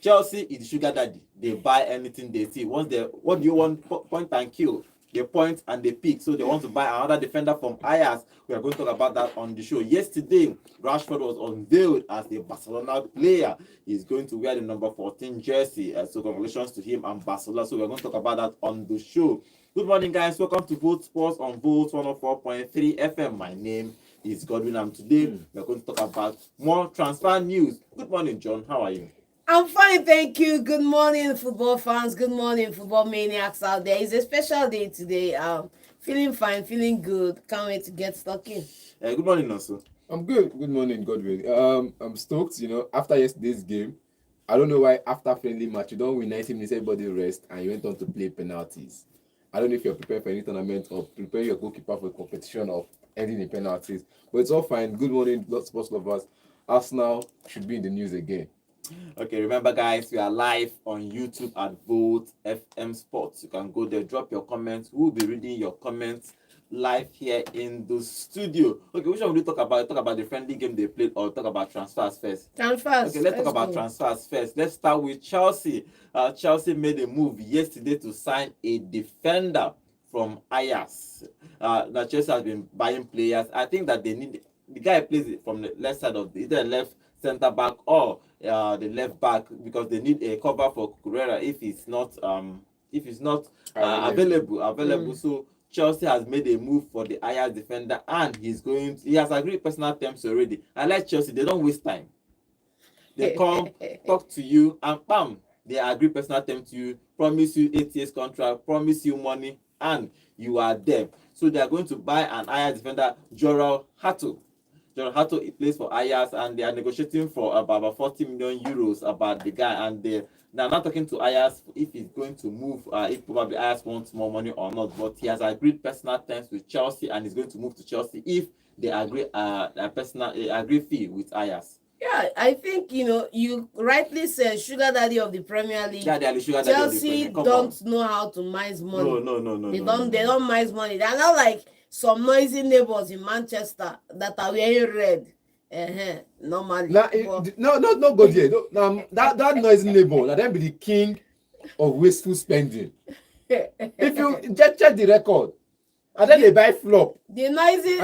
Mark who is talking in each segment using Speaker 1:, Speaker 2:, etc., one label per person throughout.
Speaker 1: Chelsea is the sugar daddy. They buy anything they see. What do you want? Point and kill. They point and they pick. So they want to buy another defender from Ajax. We are going to talk about that on the show. Yesterday, Rashford was unveiled as a Barcelona player. He's going to wear the number 14 jersey. So congratulations to him and Barcelona. So we're going to talk about that on the show. Good morning, guys. Welcome to Vote Sports on Vote 104.3 FM. My name is Godwin, and today we're going to talk about more transfer news. Good morning, John. How are you?
Speaker 2: I'm fine, thank you. Good morning, football fans. Good morning, football maniacs out there. It's a special day today. Feeling fine, feeling good. Can't wait to get stuck in.
Speaker 1: Good morning, also.
Speaker 3: I'm good. Good morning, Godwin. I'm stoked. After yesterday's game, I don't know why after friendly match you don't win 90 minutes, everybody rest, and you went on to play penalties. I don't know if you're prepared for any tournament or prepare your goalkeeper for a competition of ending in penalties, but it's all fine. Good morning, sports lovers. Arsenal should be in the news again.
Speaker 1: Okay, remember, guys, we are live on YouTube at Vote FM Sports. You can go there, drop your comments. We'll be reading your comments live here in the studio. Okay, which one will we talk about? Talk about the friendly game they played, or talk about transfers first?
Speaker 2: Transfers.
Speaker 1: Okay, let's talk about transfers first. Let's start with Chelsea. Chelsea made a move yesterday to sign a defender from Ajax. Now Chelsea has been buying players. I think that they need the guy plays it from the left side of either left center back or the left back, because they need a cover for Cucurella if it's not available. So Chelsea has made a move for the Ajax defender, and he has agreed personal terms already. I like Chelsea, they don't waste time. They come talk to you and bam, they agree personal terms to you, promise you 8 years contract, promise you money, and you are there. So they are going to buy an Ajax defender, jorrel hato. Jorrel hato, he plays for Ajax, and they are negotiating for about 40 million euros about the guy, and they're not talking to Ajax if he's going to move, if probably Ajax wants more money or not, but he has agreed personal terms with Chelsea, and he's going to move to Chelsea if they agree agree fee with Ajax.
Speaker 2: Yeah, I think you rightly said sugar daddy of the Premier League.
Speaker 1: Yeah, they are the sugar daddy of the Premier
Speaker 2: Chelsea don't know how to mince money.
Speaker 1: No.
Speaker 2: They don't mince money. They're not like some noisy neighbors in Manchester that are wearing red. Normally.
Speaker 3: No, go there. No, that noisy neighbor, now them be the king of wasteful spending. If you just check the record, and then they buy flop.
Speaker 2: The noisy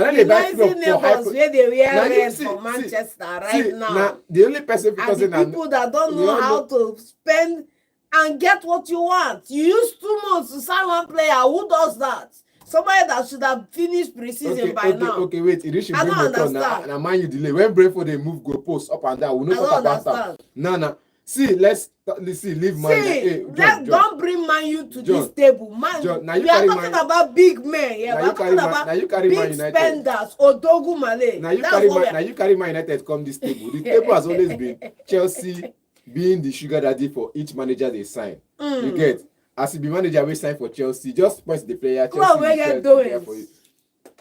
Speaker 2: neighbors where they wear red for Manchester now.
Speaker 3: The only person
Speaker 2: and the people that don't know how to spend and get what you want. You use 2 months to sign one player. Who does that? Somebody that should have finished pre-season by now.
Speaker 3: Okay, wait. It should be return now. Mind you delay. When Brentford they move goalposts up and down, we know talk about that. No. See, let's leave Man.
Speaker 2: Don't bring Man U to this table. Man, we are talking about big men. Yeah, we're talking about big spenders. Odogu Male.
Speaker 3: Now you carry Man United come this table. The table has always been Chelsea being the sugar daddy for each manager they sign. You get? As the manager will sign for Chelsea, just point the player. Chelsea for you.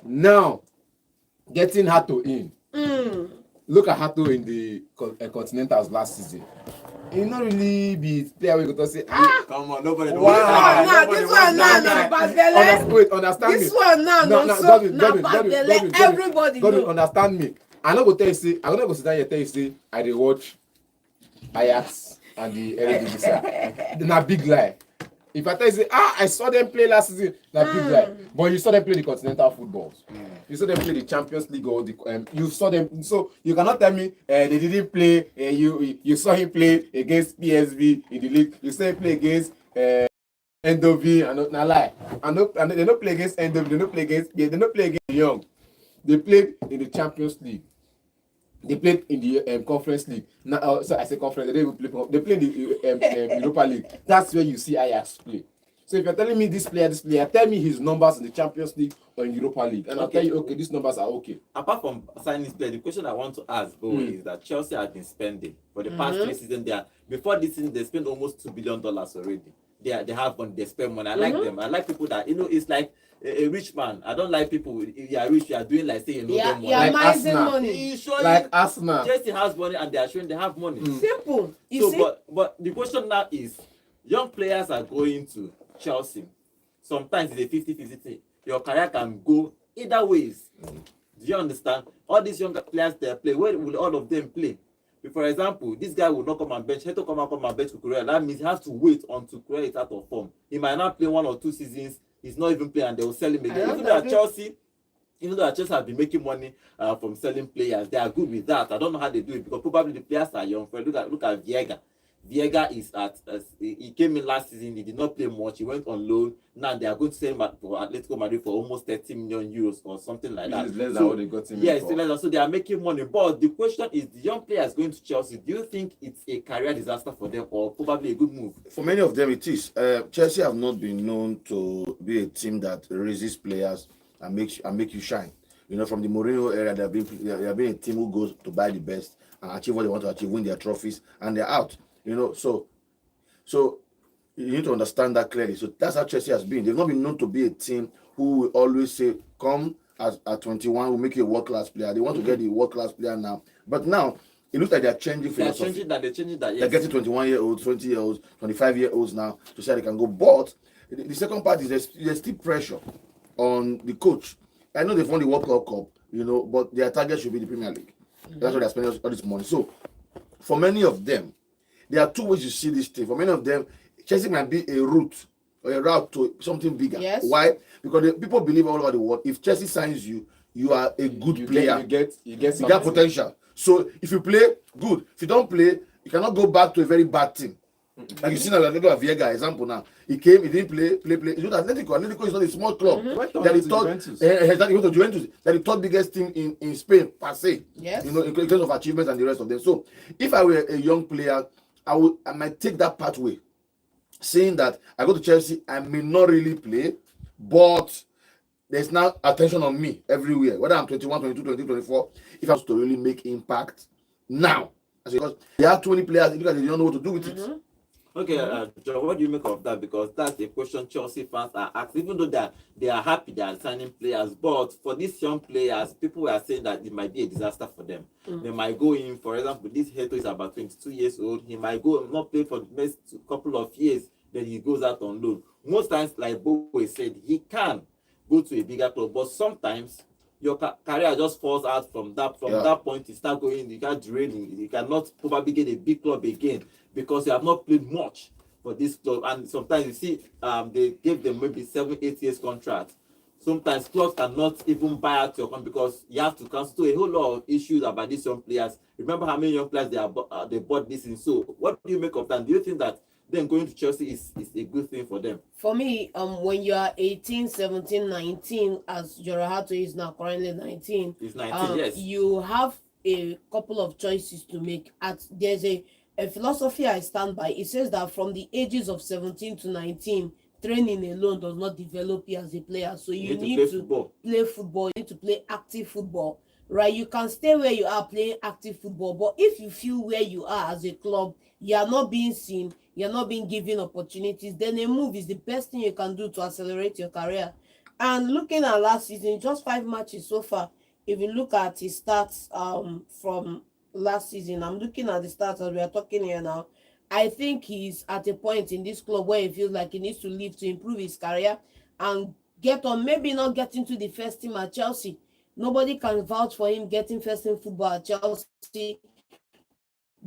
Speaker 3: Now, getting Hato in. Look at Hato in the Continentals last season. He not really be player we go to say,
Speaker 1: come on, nobody.
Speaker 2: Wow. This one now,
Speaker 3: wait, understand me.
Speaker 2: This one now, everybody know.
Speaker 3: Understand me. I'm not going to say, I'm not going to sit down here and tell you say, I dey watch Ajax and the Eredivisie. That's a big lie. If I tell you say, I saw them play last season, that's a big lie. But you saw them play the continental footballs. You saw them play the Champions League or the you saw them. So you cannot tell me they didn't play. You saw him play against PSV in the league. You saw him play against Endovi and not lie. And they don't play against Endovi. They don't play against. They don't play against Young. They played in the Champions League. They played in the Conference League. Now, so I say conference. They didn't play. They played in the Europa League. That's where you see Ajax play. So if you're telling me this player, tell me his numbers in the Champions League or in Europa League, and I'll tell you, okay, these numbers are okay.
Speaker 1: Apart from signing this player, the question I want to ask, is that Chelsea has been spending for the past 3 seasons. Before this season, they spent almost $2 billion already. They have money, they spend money. I like them. I like people that, it's like a rich man. I don't like people, if you are rich, you are doing like saying, them money.
Speaker 2: Like
Speaker 3: money.
Speaker 1: Like
Speaker 3: Arsenal.
Speaker 1: Chelsea has money and they are showing they have money.
Speaker 2: Simple.
Speaker 1: But the question now is, young players are going to Chelsea. Sometimes it's a 50-50. Your career can go either ways. Do you understand? All these young players they play, where will all of them play? If, for example, this guy will not come and bench, Hato come and bench Cucurella, that means he has to wait until Cucurella is out of form. He might not play 1 or 2 seasons, he's not even playing, and they will sell him again. Even though Chelsea have been making money from selling players, they are good with that. I don't know how they do it because probably the players are young. Look at Viega. Viega is he came in last season, he did not play much, he went on loan. Now they are going to sell him for Atletico Madrid for almost 30 million euros or something like that.
Speaker 3: It's less than what they got him.
Speaker 1: Yes, so they are making money. But the question is, the young players going to Chelsea, do you think it's a career disaster for them or probably a good move?
Speaker 4: For many of them, it is. Chelsea have not been known to be a team that raises players and make you shine. You know, from the Mourinho era, they have been a team who goes to buy the best and achieve what they want to achieve, win their trophies, and they're out. You know, so you need to understand that clearly. So that's how Chelsea has been. They've not been known to be a team who will always say, come at 21, we'll make you a world-class player. They want to get the world-class player now. But now, it looks like they're changing philosophy.
Speaker 1: They're changing that, yes.
Speaker 4: They're getting 21-year-olds, 20-year-olds, 25-year-olds now to say they can go. But the second part is there's still pressure on the coach. I know they've won the World Cup, you know, but their target should be the Premier League. That's why they're spending all this money. So, for many of them, there are 2 ways you see this thing. For many of them, Chelsea might be a route to something bigger.
Speaker 2: Yes.
Speaker 4: Why? Because people believe all over the world, if Chelsea signs you, you are a good player.
Speaker 3: You get
Speaker 4: potential. So if you play, good. If you don't play, you cannot go back to a very bad team. Like you see now, like Viega example now. He came, he didn't play. He went to Atletico. Atletico is not a small club. He went to Juventus. They're the 3rd biggest team in Spain, per se.
Speaker 2: Yes.
Speaker 4: You know, in terms of achievements and the rest of them. So if I were a young player, I might take that pathway, saying that I go to Chelsea, I may not really play, but there's now attention on me everywhere, whether I'm 21, 22, 23, 24, if I was to really make impact now. Because there are too many players, because they don't know what to do with it.
Speaker 1: Okay, Joe, what do you make of that? Because that's the question Chelsea fans are asking. Even though they are happy they are signing players, but for these young players, people are saying that it might be a disaster for them. They might go in, for example, this Hato is about 22 years old. He might go and not play for the next couple of years, then he goes out on loan. Most times, like Bobo said, he can go to a bigger club, but sometimes your career just falls out from that point. You start going, you can't draining, you cannot probably get a big club again because you have not played much for this club. And sometimes you see they gave them maybe 7-8 years contract. Sometimes clubs cannot even buy out your contract because you have to cancel. So a whole lot of issues about these young players. Remember how many young players they bought this in. So what do you make of that? Do you think that then going to Chelsea is a good thing for them?
Speaker 2: For me, when you are 18, 17, 19, as Hato is now currently 19,
Speaker 1: he's 19, yes.
Speaker 2: You have a couple of choices to make. There's a philosophy I stand by. It says that from the ages of 17 to 19, training alone does not develop you as a player. So you need to play football. You need to play active football, right? You can stay where you are playing active football, but if you feel where you are as a club, you are not being seen, you're not being given opportunities, then a move is the best thing you can do to accelerate your career. And looking at last season, just 5 matches so far. If you look at his stats from last season, I'm looking at the stats as we are talking here now. I think he's at a point in this club where he feels like he needs to leave to improve his career and get on, maybe not get into the first team at Chelsea. Nobody can vouch for him getting first team football at Chelsea.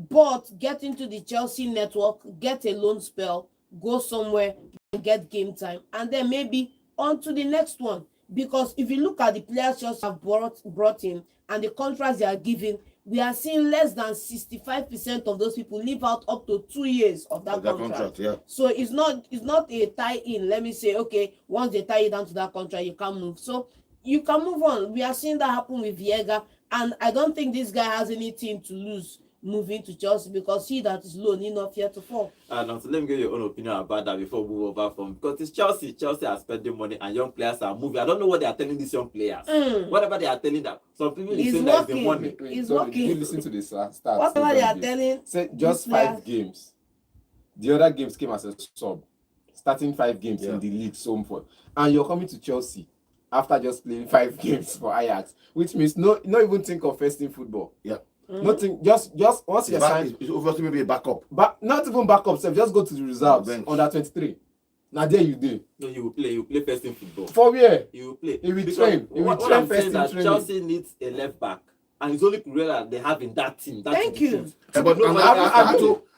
Speaker 2: But get into the Chelsea network, get a loan spell, go somewhere and get game time. And then maybe on to the next one. Because if you look at the players Chelsea have brought in and the contracts they are giving, we are seeing less than 65% of those people live out up to 2 years of that contract.
Speaker 4: Yeah.
Speaker 2: So it's not a tie-in. Let me say, okay, once they tie you down to that contract, you can't move. So you can move on. We are seeing that happen with Viega. And I don't think this guy has anything to lose moving to Chelsea because he that is low need not fear to fall.
Speaker 1: And so let me get your own opinion about that before we move over from, because it's Chelsea. Chelsea are spending money and young players are moving. I don't know what they are telling these young players. Whatever they are telling them. Some people say that the money.
Speaker 2: He's
Speaker 3: so
Speaker 2: working.
Speaker 3: Did you listen to the stats?
Speaker 2: Whatever they are telling.
Speaker 3: Say just 5 games. The other games came as a sub. Starting 5 games in the league, so forth. And you're coming to Chelsea after just playing 5 games for Ajax, which means not even think of first team football.
Speaker 4: Yeah.
Speaker 3: Nothing, just once you're signed,
Speaker 4: it's obviously maybe a backup.
Speaker 3: But not even backup, so just go to the reserves under 23. Now there you do.
Speaker 1: No, you will play first team football.
Speaker 3: For where?
Speaker 1: You will play.
Speaker 3: You will train. You will
Speaker 1: what
Speaker 3: train
Speaker 1: I'm
Speaker 3: first
Speaker 1: saying
Speaker 3: team
Speaker 1: that
Speaker 3: training.
Speaker 1: Chelsea needs a left back. and it's only Kurela they have in that team. That
Speaker 2: Thank you.
Speaker 4: But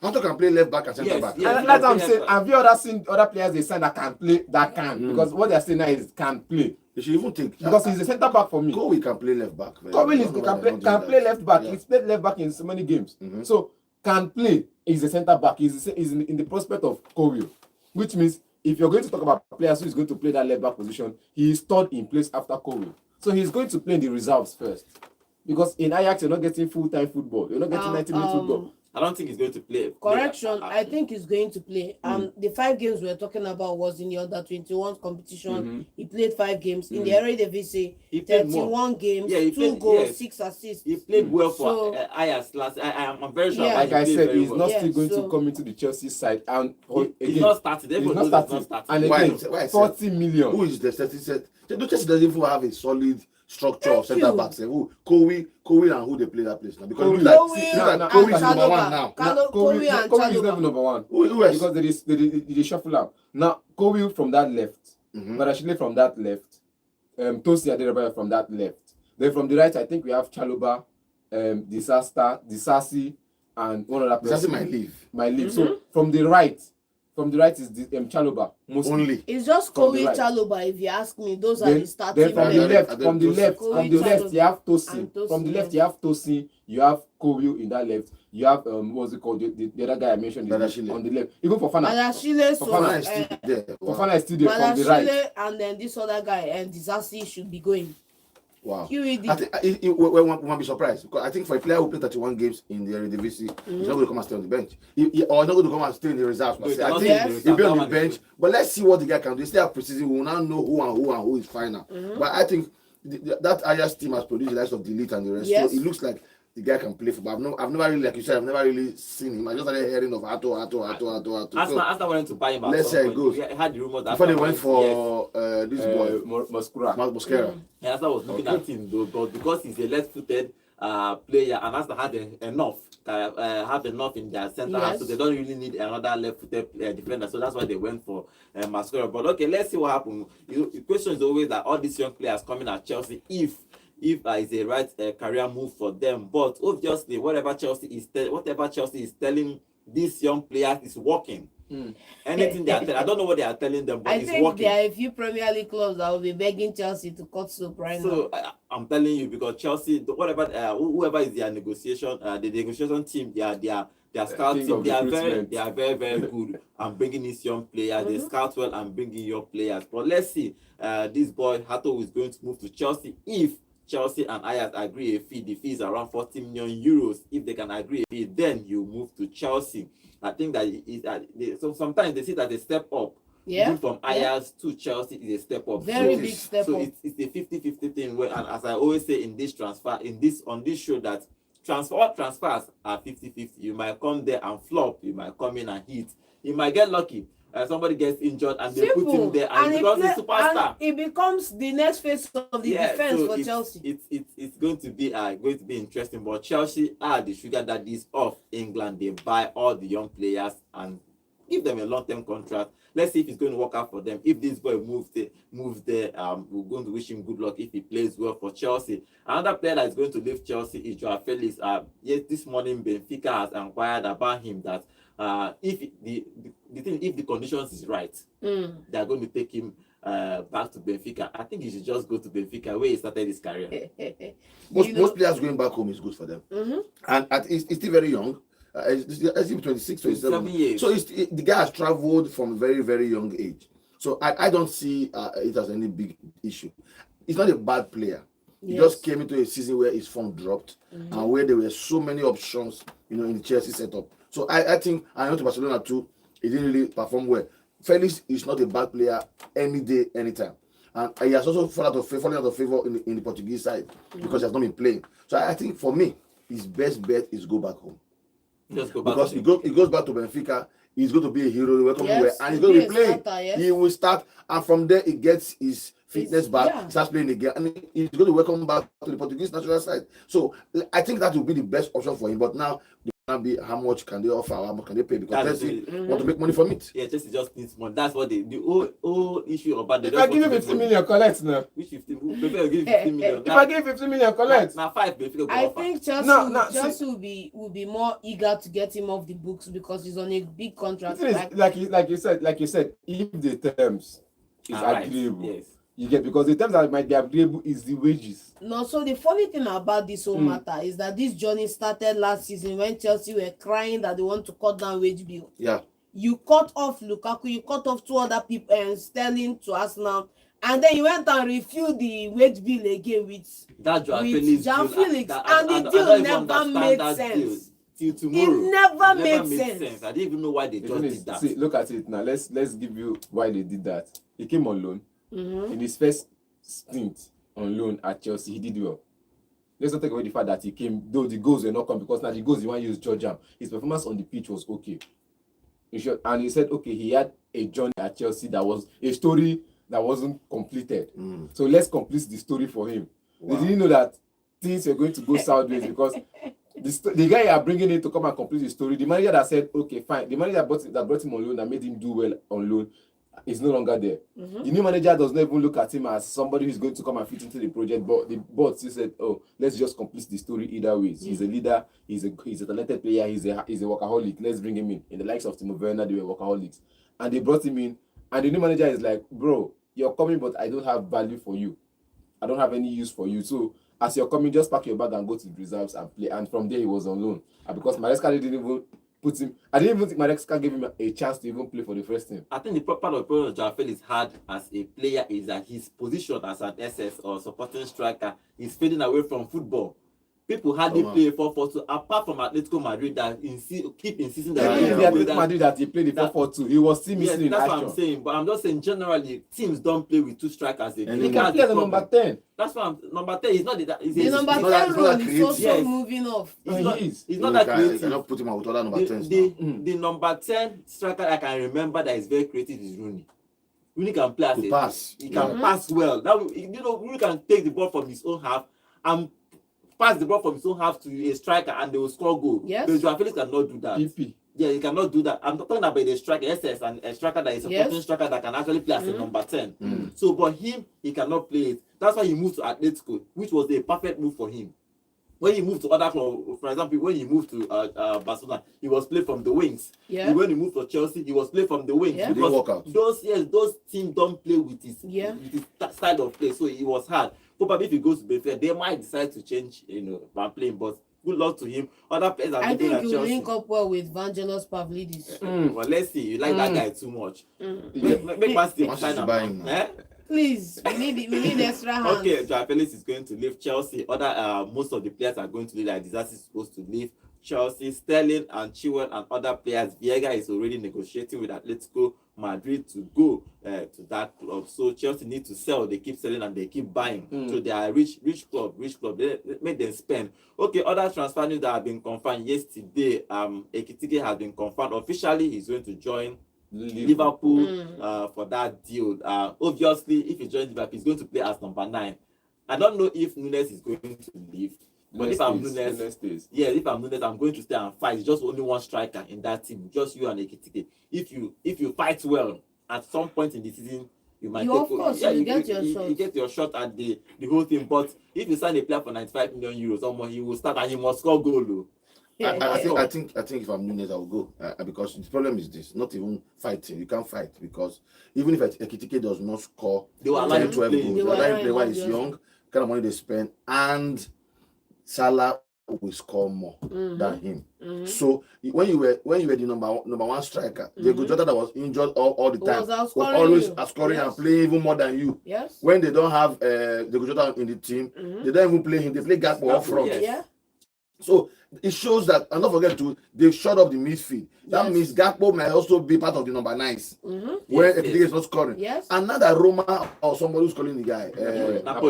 Speaker 4: Hato can play left back and centre
Speaker 1: Yes,
Speaker 4: back.
Speaker 1: yes.
Speaker 3: And that's what I'm saying. Have you ever seen other players they sign that can play, that can? Because what they're saying now is can play.
Speaker 4: You should even take
Speaker 3: Because he's a centre back for me.
Speaker 4: Kobe can play left back.
Speaker 3: Kobe can play left back.
Speaker 4: Yeah.
Speaker 3: He's played left back in so many games. So can play. He's a centre back. He's in the prospect of Kobe, which means if you're going to talk about players who is going to play that left back position, he is third in place after Kobe. So he's going to play in the reserves first. Because in Ajax, you're not getting full-time football. You're not getting 90 minutes football.
Speaker 1: I don't think he's going to play.
Speaker 2: Correction, I think he's going to play. The 5 games we're talking about was in the under 21 competition. He played 5 games. In the Eredivisie,
Speaker 1: He played
Speaker 2: 31
Speaker 1: more.
Speaker 2: games,
Speaker 1: Yeah, he
Speaker 2: 2
Speaker 1: played-
Speaker 2: goals,
Speaker 1: yes.
Speaker 2: 6 assists.
Speaker 1: He played well for
Speaker 2: So-
Speaker 1: Ajax last. I'm very sure.
Speaker 2: Yeah.
Speaker 3: Like I
Speaker 1: he played
Speaker 3: said,
Speaker 1: very
Speaker 3: he's
Speaker 1: well.
Speaker 3: not
Speaker 2: Yeah,
Speaker 3: still going
Speaker 2: so-
Speaker 3: to come into the Chelsea side. And
Speaker 1: He's not started.
Speaker 3: he's
Speaker 1: Everyone
Speaker 3: not
Speaker 1: knows he's
Speaker 3: starting.
Speaker 1: not
Speaker 3: And
Speaker 1: starting.
Speaker 3: again,
Speaker 4: Why?
Speaker 3: 40 million.
Speaker 4: Who is the statistic? Chelsea doesn't even have a solid structure of
Speaker 2: Thank
Speaker 4: centre
Speaker 2: you.
Speaker 4: backs. Who Kobe and who they play that place now? Because
Speaker 3: Kobe.
Speaker 4: look like
Speaker 2: Kobe
Speaker 4: Kobe is
Speaker 2: and
Speaker 4: number one
Speaker 2: Chalobah.
Speaker 4: now.
Speaker 2: Kobe and
Speaker 3: Kobe is
Speaker 2: Chalobah.
Speaker 3: never number one.
Speaker 4: Who else?
Speaker 3: Because they shuffle out. Now, Kobe from that left. Barashile from that left. Tosi Adebayo from that left. Then from the right, I think we have Chalobah, Disasi, and one other
Speaker 4: That's
Speaker 3: person.
Speaker 4: my leave.
Speaker 3: So from the right is the Chalobah mostly.
Speaker 4: Only.
Speaker 2: It's just
Speaker 3: From the
Speaker 2: Kobe
Speaker 3: right.
Speaker 2: Chalobah, if you ask me. Those are the starting
Speaker 3: Then from the
Speaker 4: players.
Speaker 2: players.
Speaker 3: left, from the left,
Speaker 2: Kobe,
Speaker 3: from the left, you have Tosin.
Speaker 2: and Tosin,
Speaker 3: From the left,
Speaker 2: yes.
Speaker 3: you have Tosin. You have Kobe in that left. You have what's it called? The other guy I mentioned
Speaker 4: Badashile.
Speaker 3: on the left. Even Fofana.
Speaker 2: Badashile, so
Speaker 3: Fofana
Speaker 4: is still there.
Speaker 3: Fofana is still there from the right.
Speaker 2: Badashile and then this other guy and Disasi should be going.
Speaker 4: Wow.
Speaker 2: QED.
Speaker 4: I think we won't be surprised because I think for a player who played 31 games in the Eredivisie, he's not going to come and stay on the bench. Or not going to come and stay in the reserves.
Speaker 1: No, he's
Speaker 4: I
Speaker 1: not
Speaker 4: think
Speaker 2: in the
Speaker 4: he'll be on the
Speaker 1: reserves.
Speaker 4: bench. But let's see what the guy can do. Instead of preseason, we will now know who is final. But I think that Ajax team has produced the likes of Delete and the rest.
Speaker 2: Yes.
Speaker 4: So it looks like the guy can play football. I've never really, like you said, I've never really seen him. I just started hearing of Hato.
Speaker 1: Arsenal wanted to buy him. At
Speaker 4: Let's
Speaker 1: some
Speaker 4: see how it
Speaker 1: point.
Speaker 4: goes.
Speaker 1: We had the rumors that
Speaker 4: Before they
Speaker 1: Arsenal
Speaker 4: went for this boy,
Speaker 3: Mosquera.
Speaker 4: Mosquera.
Speaker 1: Yeah, Arsenal was looking at him though, but because he's a left-footed player, and Arsenal had enough in their centre half, so they don't really need another left-footed defender. So that's why they went for Mosquera. But okay, let's see what happens. The question is always that all these young players coming at Chelsea, if is a right career move for them, but obviously whatever Chelsea is telling these young players is working. Anything they are telling, I don't know what they are telling them, but
Speaker 2: I
Speaker 1: it's
Speaker 2: think
Speaker 1: working.
Speaker 2: there are a few Premier League clubs that will be begging Chelsea to cut soap right now.
Speaker 1: So I'm telling you, because Chelsea, whoever is their negotiation, the negotiation team, their scout
Speaker 3: King
Speaker 1: team,
Speaker 3: of
Speaker 1: they are
Speaker 3: recruitment.
Speaker 1: very good and bringing these young players. They scout well and bringing young players. But let's see, this boy Hato is going to move to Chelsea if Chelsea and Ajax agree a fee. The fee is around 40 million euros. If they can agree a fee, then you move to Chelsea. I think that so sometimes they see that a step up.
Speaker 2: Yeah.
Speaker 1: Moving from Ajax to Chelsea is a step up.
Speaker 2: Very
Speaker 1: So
Speaker 2: big step
Speaker 1: so
Speaker 2: up.
Speaker 1: it's a 50-50 thing. Where, and as I always say in this on this show, that all transfers are 50-50. You might come there and flop. You might come in and hit. You might get lucky. Somebody gets injured and they put him there and he becomes a superstar.
Speaker 2: And it becomes the next phase of the defense
Speaker 1: so
Speaker 2: for
Speaker 1: it's,
Speaker 2: Chelsea.
Speaker 1: It's going to be interesting. But Chelsea are the sugar daddies of England. They buy all the young players and give them a long-term contract. Let's see if it's going to work out for them. If this boy moves there, we're going to wish him good luck if he plays well for Chelsea. Another player that is going to leave Chelsea is Joao Felix. Yes, this morning Benfica has inquired about him that if the conditions is right, they are going to take him back to Benfica. I think he should just go to Benfica where he started his career.
Speaker 4: Most players going back home is good for them. And he's still very young. He's 26, 27
Speaker 1: years.
Speaker 4: So the guy has traveled from a very, very young age. So I don't see it as any big issue. He's not a bad player. He just came into a season where his form dropped and where there were so many options, in the Chelsea setup. So I think, I went to Barcelona too, he didn't really perform well. Felix is not a bad player any day, anytime. And he has also fallen out of favor in the Portuguese side because he has not been playing. So I think for me, his best bet is go back home.
Speaker 1: Just go back
Speaker 4: Because he goes back to Benfica, he's going to be a hero, welcome
Speaker 2: Yes,
Speaker 4: and he's going to be playing.
Speaker 2: starter, yes.
Speaker 4: He will start, and from there he gets his fitness back,
Speaker 2: yeah.
Speaker 4: starts playing again, and he's going to welcome back to the Portuguese national side. So I think that will be the best option for him. But now be how much can they offer, how much can they pay, because
Speaker 1: That's
Speaker 4: Chelsea
Speaker 1: the-
Speaker 4: want to make money from it.
Speaker 1: Yeah, Chelsea just needs money. That's what the whole issue about the.
Speaker 3: If I give you 15 million, collect now.
Speaker 1: Which 15? Who prefer to give 15 million?
Speaker 3: If I give 15 million, collect.
Speaker 1: Now 5 Benfica go
Speaker 2: I
Speaker 1: offer.
Speaker 2: think Chelsea,
Speaker 3: No,
Speaker 2: Chelsea will be more eager to get him off the books because he's on a big
Speaker 3: The
Speaker 2: contract.
Speaker 3: thing is, like you said, if the terms is
Speaker 1: Alright,
Speaker 3: agreeable,
Speaker 1: yes.
Speaker 3: you get, because the terms that might be agreeable is the wages.
Speaker 2: No, so the funny thing about this whole matter is that this journey started last season when Chelsea were crying that they want to cut down wage bill.
Speaker 4: Yeah.
Speaker 2: You cut off Lukaku, you cut off 2 other people and Sterling to Arsenal, and then you went and refilled the wage bill again with
Speaker 1: That Joao
Speaker 2: with
Speaker 1: Felix
Speaker 2: Joao
Speaker 1: deal,
Speaker 2: Felix,
Speaker 1: I
Speaker 2: and the
Speaker 1: don't
Speaker 2: deal
Speaker 1: even
Speaker 2: never
Speaker 1: understand
Speaker 2: made
Speaker 1: that deal
Speaker 2: sense.
Speaker 1: till tomorrow.
Speaker 2: It never made sense.
Speaker 1: I didn't even know why they
Speaker 3: The
Speaker 1: just
Speaker 3: thing
Speaker 1: did
Speaker 3: is,
Speaker 1: that.
Speaker 3: see, look at it now. Let's give you why they did that. He came on loan.
Speaker 2: Mm-hmm.
Speaker 3: In his first stint on loan at Chelsea, he did well. Let's not take away the fact that he came, though the goals were not come, because now the goals he want to use Georgia. His performance on the pitch was okay. In short, and he said, okay, he had a journey at Chelsea that was a story that wasn't completed. So let's complete the story for him.
Speaker 4: Wow.
Speaker 3: They didn't know that things were going to go sideways because the guy you are bringing in to come and complete the story, the manager that said, okay, fine, the manager that brought him on loan, that made him do well on loan, is no longer there. The new manager does not even look at him as somebody who's going to come and fit into the project, but the board still said, oh, let's just complete the story either way. He's a leader, he's a talented player, he's a workaholic, let's bring him in. In the likes of Timo Werner, they were workaholics. And they brought him in, and the new manager is like, bro, you're coming, but I don't have value for you. I don't have any use for you. So as you're coming, just pack your bag and go to the reserves and play. And from there, he was on loan. And because Maresca didn't even put him, I didn't even think Maresca gave him a chance to even play for the first team.
Speaker 1: I think the part of the problem Joao Felix had as a player is that his position as an SS or supporting striker is fading away from football. People hardly play 4-4-2 apart from Atletico Madrid that keep insisting that
Speaker 3: Even the Atletico Madrid that he played the 4-4-2, he was still missing in
Speaker 1: that's
Speaker 3: action.
Speaker 1: what I'm saying. But I'm just saying generally teams don't play with 2 strikers again.
Speaker 3: He can play as a number 10.
Speaker 1: That's why number 10 is not the
Speaker 2: The number
Speaker 4: not
Speaker 2: 10
Speaker 4: that
Speaker 2: role is
Speaker 4: creative.
Speaker 2: also
Speaker 1: Yes.
Speaker 2: moving off.
Speaker 1: It's
Speaker 4: You
Speaker 1: not that creative.
Speaker 4: cannot put him out with other number 10s.
Speaker 1: The number 10 striker I can remember that is very creative is Rooney. Rooney can play as
Speaker 4: To
Speaker 1: a
Speaker 4: pass.
Speaker 1: He can pass well. Rooney can take the ball from his own half and pass the ball from his own half to a striker and they will score goal.
Speaker 2: Yes.
Speaker 1: But Joao Felix cannot do that.
Speaker 3: PP.
Speaker 1: Yeah, he cannot do that. I'm talking about a striker, SS, and a striker that is a supporting striker that can actually play as a number 10. So, but him, he cannot play it. That's why he moved to Atletico, which was a perfect move for him. When he moved to other clubs, for example, when he moved to Barcelona, he was played from the wings.
Speaker 2: Yeah.
Speaker 1: When he moved to Chelsea, he was played from the wings.
Speaker 2: Yeah.
Speaker 4: He didn't work out.
Speaker 1: Those teams don't play with his style of play, so it was hard. Probably if he goes to Benfica, they might decide to change, by playing, but good luck to him. Other players are
Speaker 2: I
Speaker 1: good
Speaker 2: think
Speaker 1: at
Speaker 2: he will
Speaker 1: Chelsea.
Speaker 2: link up well with Vangelos Pavlidis.
Speaker 1: Well, let's see. You like that guy too much. Make Man City
Speaker 4: Man
Speaker 1: sign
Speaker 4: City
Speaker 1: him.
Speaker 4: buy him now.
Speaker 1: Eh?
Speaker 2: Please, we need extra hands.
Speaker 1: Okay, Joao Felix is going to leave Chelsea. Most of the players are going to leave. Like Disaster is supposed to leave Chelsea. Sterling and Chilwell and other players. Viega is already negotiating with Atletico Madrid to go to that club. So Chelsea need to sell. They keep selling and they keep buying. So they are rich club. They make them spend. Okay, other transfer news that have been confirmed yesterday. Ekitike has been confirmed officially. He's going to join Liverpool for that deal. Obviously, if he joins Liverpool, he's going to play as number 9. I don't know if Nunes is going to leave. But if I'm Nunes, if I'm Nunes, I'm going to stay and fight. It's just only one striker in that team, just you and Ekitike. If you fight well, at some point in the season, you might
Speaker 2: You get your shot
Speaker 1: at the whole thing. But if you sign a player for 95 million euros, someone he will start and he must score goal. Though.
Speaker 4: I think if I'm Nunes, I will go because the problem is this: not even fighting. You can't fight because even if Ekitike does not score,
Speaker 1: they will allow
Speaker 4: 10, 12 goals. They will allow him play while he's young. Kind of money they spend, and Salah will score more than him. So when you were the number one striker, the Jota that was injured all the time was always scoring and playing even more than you.
Speaker 2: Yes.
Speaker 4: When they don't have the Jota in the team, they don't even play him. They play Gakpo up front.
Speaker 1: Yes.
Speaker 2: Yeah.
Speaker 4: So it shows that, and don't forget they've shot up the midfield. That means Gakpo might also be part of the number 9s when Ekitike is not scoring.
Speaker 2: Yes.
Speaker 4: And now that Roma or somebody who's calling the guy,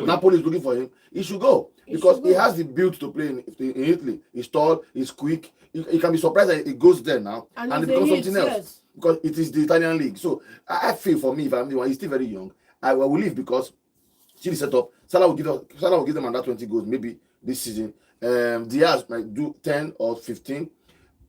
Speaker 4: Napoli is looking for him, he should go because he has the build to play in Italy. He's tall, he's quick. You can be surprised that he goes there now and it becomes something else because it is the Italian league. So I feel for me, if I'm the one, he's still very young. I will leave because see the setup. Salah will give them under 20 goals maybe this season. Diaz might do 10 or 15.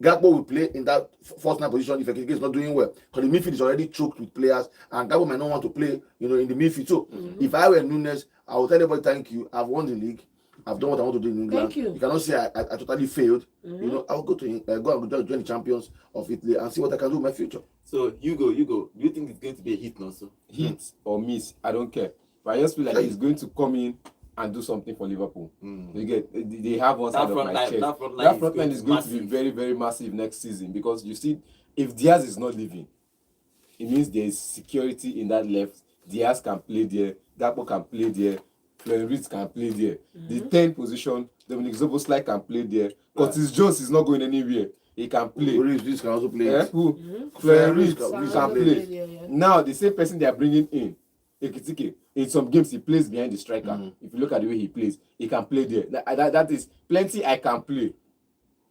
Speaker 4: Gakpo will play in that first nine position if Ekitike is not doing well. Because the midfield is already choked with players, and Gakpo might not want to play, in the midfield. So if I were Nunes, I will tell everybody thank you. I've won the league. I've done what I want to do in England.
Speaker 2: Thank you.
Speaker 4: You cannot say I totally failed. I'll go to go and join the champions of Italy and see what I can do in my future.
Speaker 1: So Hugo, do you think it's going to be a hit now? So
Speaker 3: Hit or miss, I don't care. But I just feel like he's going to come in and do something for Liverpool. You get, they have one side of my chest. That front line is going to be very, very massive next season, because you see, if Diaz is not leaving, it means there is security in that left. Diaz can play there, Gakpo can play there, Florian can play there. The 10th position, Dominic Szoboszlai can play there. Curtis Jones is not going anywhere. He can play.
Speaker 4: This can also play.
Speaker 3: Who? Florian can play.
Speaker 2: Yeah.
Speaker 3: Now, the same person they are bringing in, Ekitike, in some games he plays behind the striker. If you look at the way he plays, he can play there. That is plenty I can play.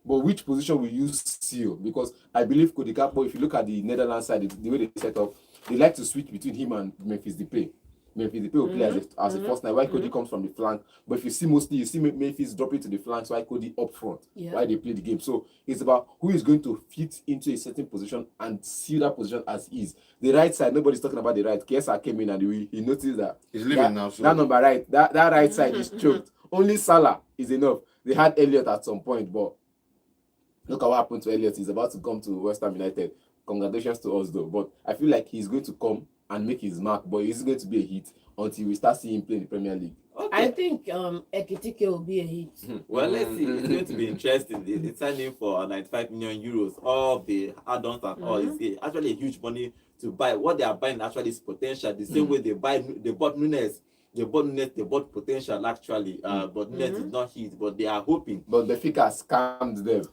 Speaker 3: But which position will you seal? Because I believe Cody Gakpo, if you look at the Netherlands side, the way they set up, they like to switch between him and Memphis Depay. Memphis Depay will play as a first nine, while Cody comes from the flank. But if you see Memphis dropping to the flanks, while Cody up front, while they play the game. So it's about who is going to fit into a certain position and seal that position as is. The right side, nobody's talking about the right. Kesa came in and he noticed that
Speaker 4: he's leaving now. So
Speaker 3: that number right, that right side is choked. Only Salah is enough. They had Elliott at some point, but look at what happened to Elliott. He's about to come to West Ham United. Congratulations to us though. But I feel like he's going to come and make his mark, but it's going to be a hit until we start seeing him play in the Premier League.
Speaker 2: I think Ekitike will be a hit.
Speaker 1: Well, let's see. It's going to be interesting. It's signing for 95 million euros. All the add-ons and all. It's actually a huge money to buy. What they are buying actually is potential. The same way they bought Nunes. They bought potential actually, but Nunes did not hit. But they are hoping.
Speaker 3: But Benfica scammed them.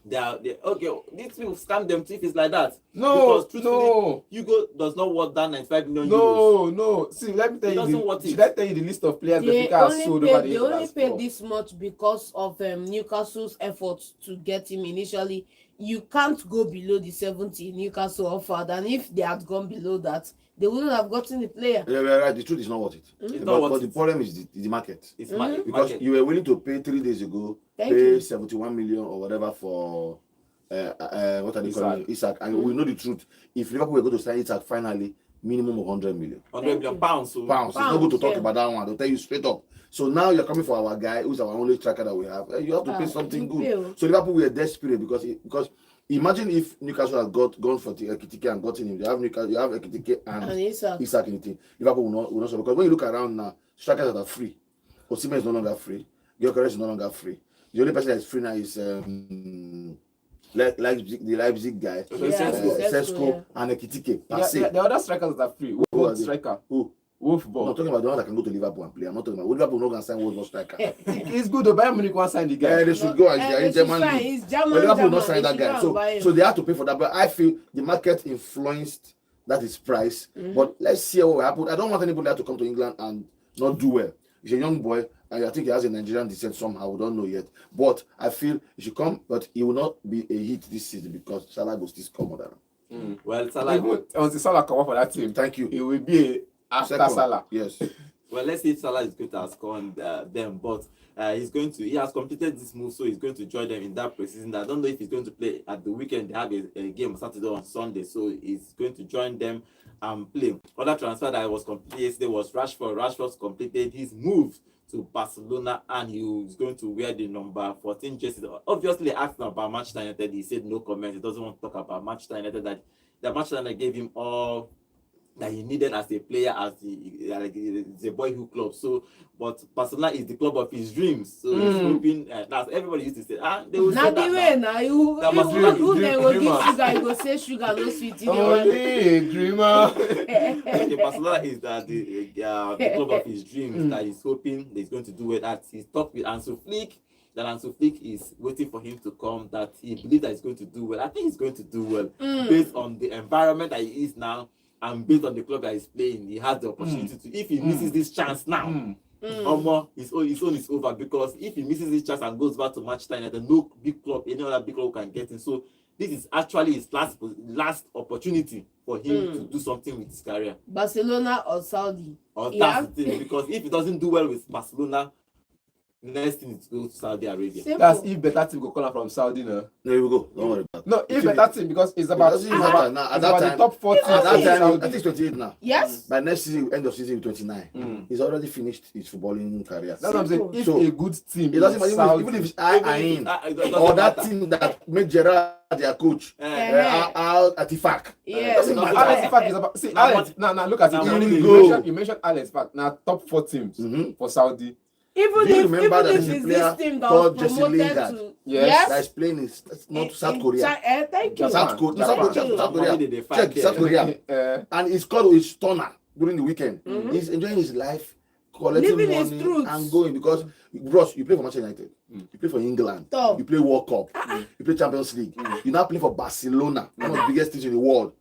Speaker 1: These people scam them if it's like that.
Speaker 3: No,
Speaker 1: because no. Hugo does not want that 95 million
Speaker 3: euros. No. See, let me tell you. Should I tell you the list of players Benfica has sold over the years?
Speaker 2: They only paid this much because of Newcastle's efforts to get him initially. You can't go below the 70 Newcastle offered, and if they had gone below that, they wouldn't have gotten the player.
Speaker 4: Yeah, right. The truth is not worth it. But the problem is the market. It's because you were willing to pay 3 days ago, 71 million or whatever for what are they calling Isak. And we know the truth. If Liverpool were going to sign Isak finally, minimum of 100 million.
Speaker 1: 100 million pounds.
Speaker 4: Pounds. It's not good to talk about that one. They'll tell you straight up. So now you're coming for our guy, who's our only striker that we have. You have to pay something good. So Liverpool were desperate because imagine if Newcastle had gone for Ekitike and gotten him. You have Ekitike and Isak in the team. Liverpool will not because when you look around now, strikers that are free. Osimhen is no longer free. GYOKERES is no longer free. The only person that is free now is the Leipzig guy, Sesko and Ekitike.
Speaker 3: The other strikers that are free. Who striker?
Speaker 4: Who?
Speaker 3: Wolfball.
Speaker 4: I'm not talking about the one that can go to Liverpool and play. I'm not talking about Liverpool not going to sign Wolfball striker.
Speaker 3: It's good to Bayern Munich won't sign the guy.
Speaker 4: Yeah, they should go in German. But Liverpool will not sign that guy. So they have to pay for that. But I feel the market influenced that is price. But let's see what will happen. I don't want anybody to come to England and not do well. He's a young boy, and I think he has a Nigerian descent somehow. We don't know yet. But I feel he should come, but he will not be a hit this season because Salah will still come on.
Speaker 1: Well, Salah
Speaker 3: until Salah come up for that team.
Speaker 4: Thank you.
Speaker 3: It will be after Salah.
Speaker 4: Yes.
Speaker 1: Well, let's see if Salah is going to outscore them, but he has completed this move, so he's going to join them in that preseason. I don't know if he's going to play at the weekend. They have a game Saturday on Sunday, so he's going to join them and play. Other transfer that was completed yesterday was Rashford. Rashford's completed his move to Barcelona, and he was going to wear the number 14 jersey. Obviously, asked about Manchester United, he said no comment. He doesn't want to talk about Manchester United. That Manchester United gave him all that he needed as a player, as the boyhood club. So, but Barcelona is the club of his dreams. So he's hoping that's everybody used to say. They will say that.
Speaker 2: Now who they will give sugar? You go say sugar no sweet.
Speaker 3: Only dreamer.
Speaker 1: Okay, Barcelona is the club of his dreams that he's hoping he's going to do it. That he's talked with Ansu Flick. That Ansu Flick is waiting for him to come. That he believes that he's going to do well. I think he's going to do well based on the environment that he is now. And based on the club that he's playing, he has the opportunity to. If he misses this chance now, his own is over. Because if he misses this chance and goes back to Manchester United, no big club, any other big club can get him. So this is actually his last opportunity for him to do something with his career.
Speaker 2: Barcelona or Saudi?
Speaker 1: Or that's the thing, because if he doesn't do well with Barcelona, next thing is go to Saudi Arabia.
Speaker 2: Simple.
Speaker 3: That's if better team go call am from Saudi now.
Speaker 4: There we go. Don't worry about it.
Speaker 3: No, if better team because it's about
Speaker 4: It doesn't matter now. At
Speaker 3: it's
Speaker 4: that
Speaker 3: about
Speaker 4: time,
Speaker 3: the top 4 teams.
Speaker 4: at that
Speaker 3: in
Speaker 4: time, I
Speaker 3: Saudi.
Speaker 4: think it's 28 now.
Speaker 2: Yes.
Speaker 4: By next season, end of season, 29. He's already finished his footballing career.
Speaker 3: That's what I'm saying. If
Speaker 4: So,
Speaker 3: a good team,
Speaker 4: It doesn't
Speaker 3: in
Speaker 4: matter
Speaker 3: Saudi,
Speaker 4: even if it's in
Speaker 1: It doesn't
Speaker 4: or that
Speaker 1: matter.
Speaker 4: team that made Gerrard their coach, Al Atifak.
Speaker 2: Yeah.
Speaker 4: Doesn't
Speaker 1: Alex
Speaker 4: matter.
Speaker 3: Alex Fact is about see
Speaker 1: Now
Speaker 3: Alex. Now look at it.
Speaker 1: now
Speaker 3: You,
Speaker 4: we
Speaker 3: you
Speaker 4: go.
Speaker 3: mentioned, you mentioned Alex Fact. Now top 4 teams for Saudi.
Speaker 2: Even
Speaker 4: Do you
Speaker 2: if
Speaker 4: remember that
Speaker 2: it's
Speaker 4: there's a
Speaker 2: this
Speaker 4: player
Speaker 2: team that
Speaker 4: called
Speaker 2: was
Speaker 4: Jesse
Speaker 2: promoted
Speaker 4: Lingard?
Speaker 2: to
Speaker 3: Yes.
Speaker 4: That is playing in South Korea.
Speaker 2: Thank you.
Speaker 3: Japan.
Speaker 4: South Korea.
Speaker 3: Japan.
Speaker 4: South
Speaker 1: Money
Speaker 4: Korea.
Speaker 1: they find
Speaker 4: Check
Speaker 1: there.
Speaker 4: South Korea.
Speaker 3: Uh,
Speaker 4: And he's called his stunner during the weekend. He's enjoying his life, collecting
Speaker 2: Living his
Speaker 4: money
Speaker 2: truth.
Speaker 4: and going because bros, you play for Manchester United, you play for England,
Speaker 2: Top.
Speaker 4: you play World Cup, you play Champions League, you now play for Barcelona, one of the biggest teams in the world.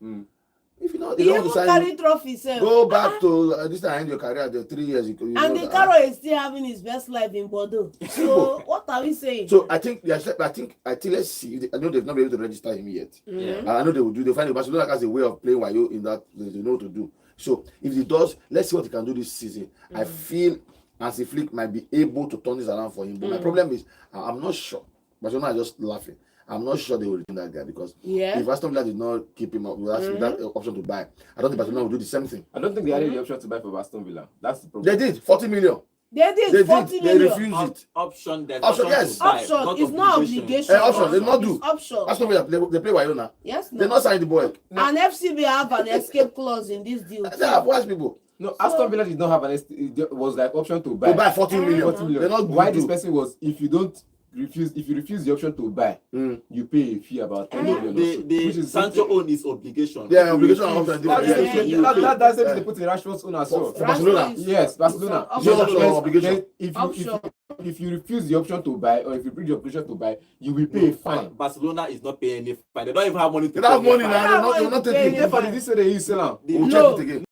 Speaker 4: If you know they
Speaker 2: He
Speaker 4: don't
Speaker 2: even
Speaker 4: want to sign
Speaker 2: carry
Speaker 4: you,
Speaker 2: trophy sef.
Speaker 4: go back to this time end your career. The 3 years you
Speaker 2: And
Speaker 4: know
Speaker 2: the
Speaker 4: that.
Speaker 2: Caro is still having his best life in Bordeaux. So what are we saying?
Speaker 4: So I think let's see. I know they've not been able to register him yet.
Speaker 1: Yeah.
Speaker 4: I know they will do. They find Barcelona has a way of playing while you in that they know what to do. So if he does, let's see what he can do this season. I feel as if Flick might be able to turn this around for him. But my problem is I'm not sure. Barcelona are just laughing. I'm not sure they will retain that guy because if Aston Villa did not keep him up with that option to buy, I don't think Barcelona will do the same thing.
Speaker 3: I don't think they had the option to buy for Aston Villa. That's the problem.
Speaker 4: They did 40 million.
Speaker 2: They did 40
Speaker 4: They
Speaker 2: million.
Speaker 4: refused it.
Speaker 1: Option, there's
Speaker 4: Option,
Speaker 1: option
Speaker 4: yes.
Speaker 1: to buy,
Speaker 2: Option. It's not obligation.
Speaker 4: Option, they not do.
Speaker 2: It's option.
Speaker 4: Aston Villa they play Wayona.
Speaker 2: Yes,
Speaker 4: They
Speaker 2: no.
Speaker 4: not sign the boy.
Speaker 2: And FCB have an escape clause in this deal.
Speaker 4: They have wise people.
Speaker 3: No, Aston Villa did not have it was like option to buy.
Speaker 4: To buy 40 million.
Speaker 3: 40 million.
Speaker 4: They're not
Speaker 3: Why
Speaker 4: good
Speaker 3: this
Speaker 4: to-
Speaker 3: person was if you refuse the option to buy, you pay a fee about 10 million. or so,
Speaker 1: The
Speaker 3: which is
Speaker 1: Sancho own his obligation.
Speaker 4: Yeah, obligation and option.
Speaker 3: That's
Speaker 2: Yeah,
Speaker 3: the
Speaker 2: you pay.
Speaker 3: that's it they put in Rashford's own as well.
Speaker 4: For Barcelona.
Speaker 2: Rashford is-
Speaker 3: Yes, Barcelona.
Speaker 2: It's
Speaker 4: an
Speaker 3: So
Speaker 4: option
Speaker 3: there's-
Speaker 4: or obligation?
Speaker 3: there's-
Speaker 2: Option.
Speaker 3: if you refuse the option to buy or if you bring the obligation to buy, you will pay a fine.
Speaker 1: Barcelona is not paying any fine. They don't even have money to
Speaker 4: They don't have
Speaker 1: pay
Speaker 4: money
Speaker 1: fine.
Speaker 4: now. They're not taking it.
Speaker 3: Therefore, this way they use sell
Speaker 1: The-
Speaker 4: We'll
Speaker 2: No.
Speaker 4: check it again.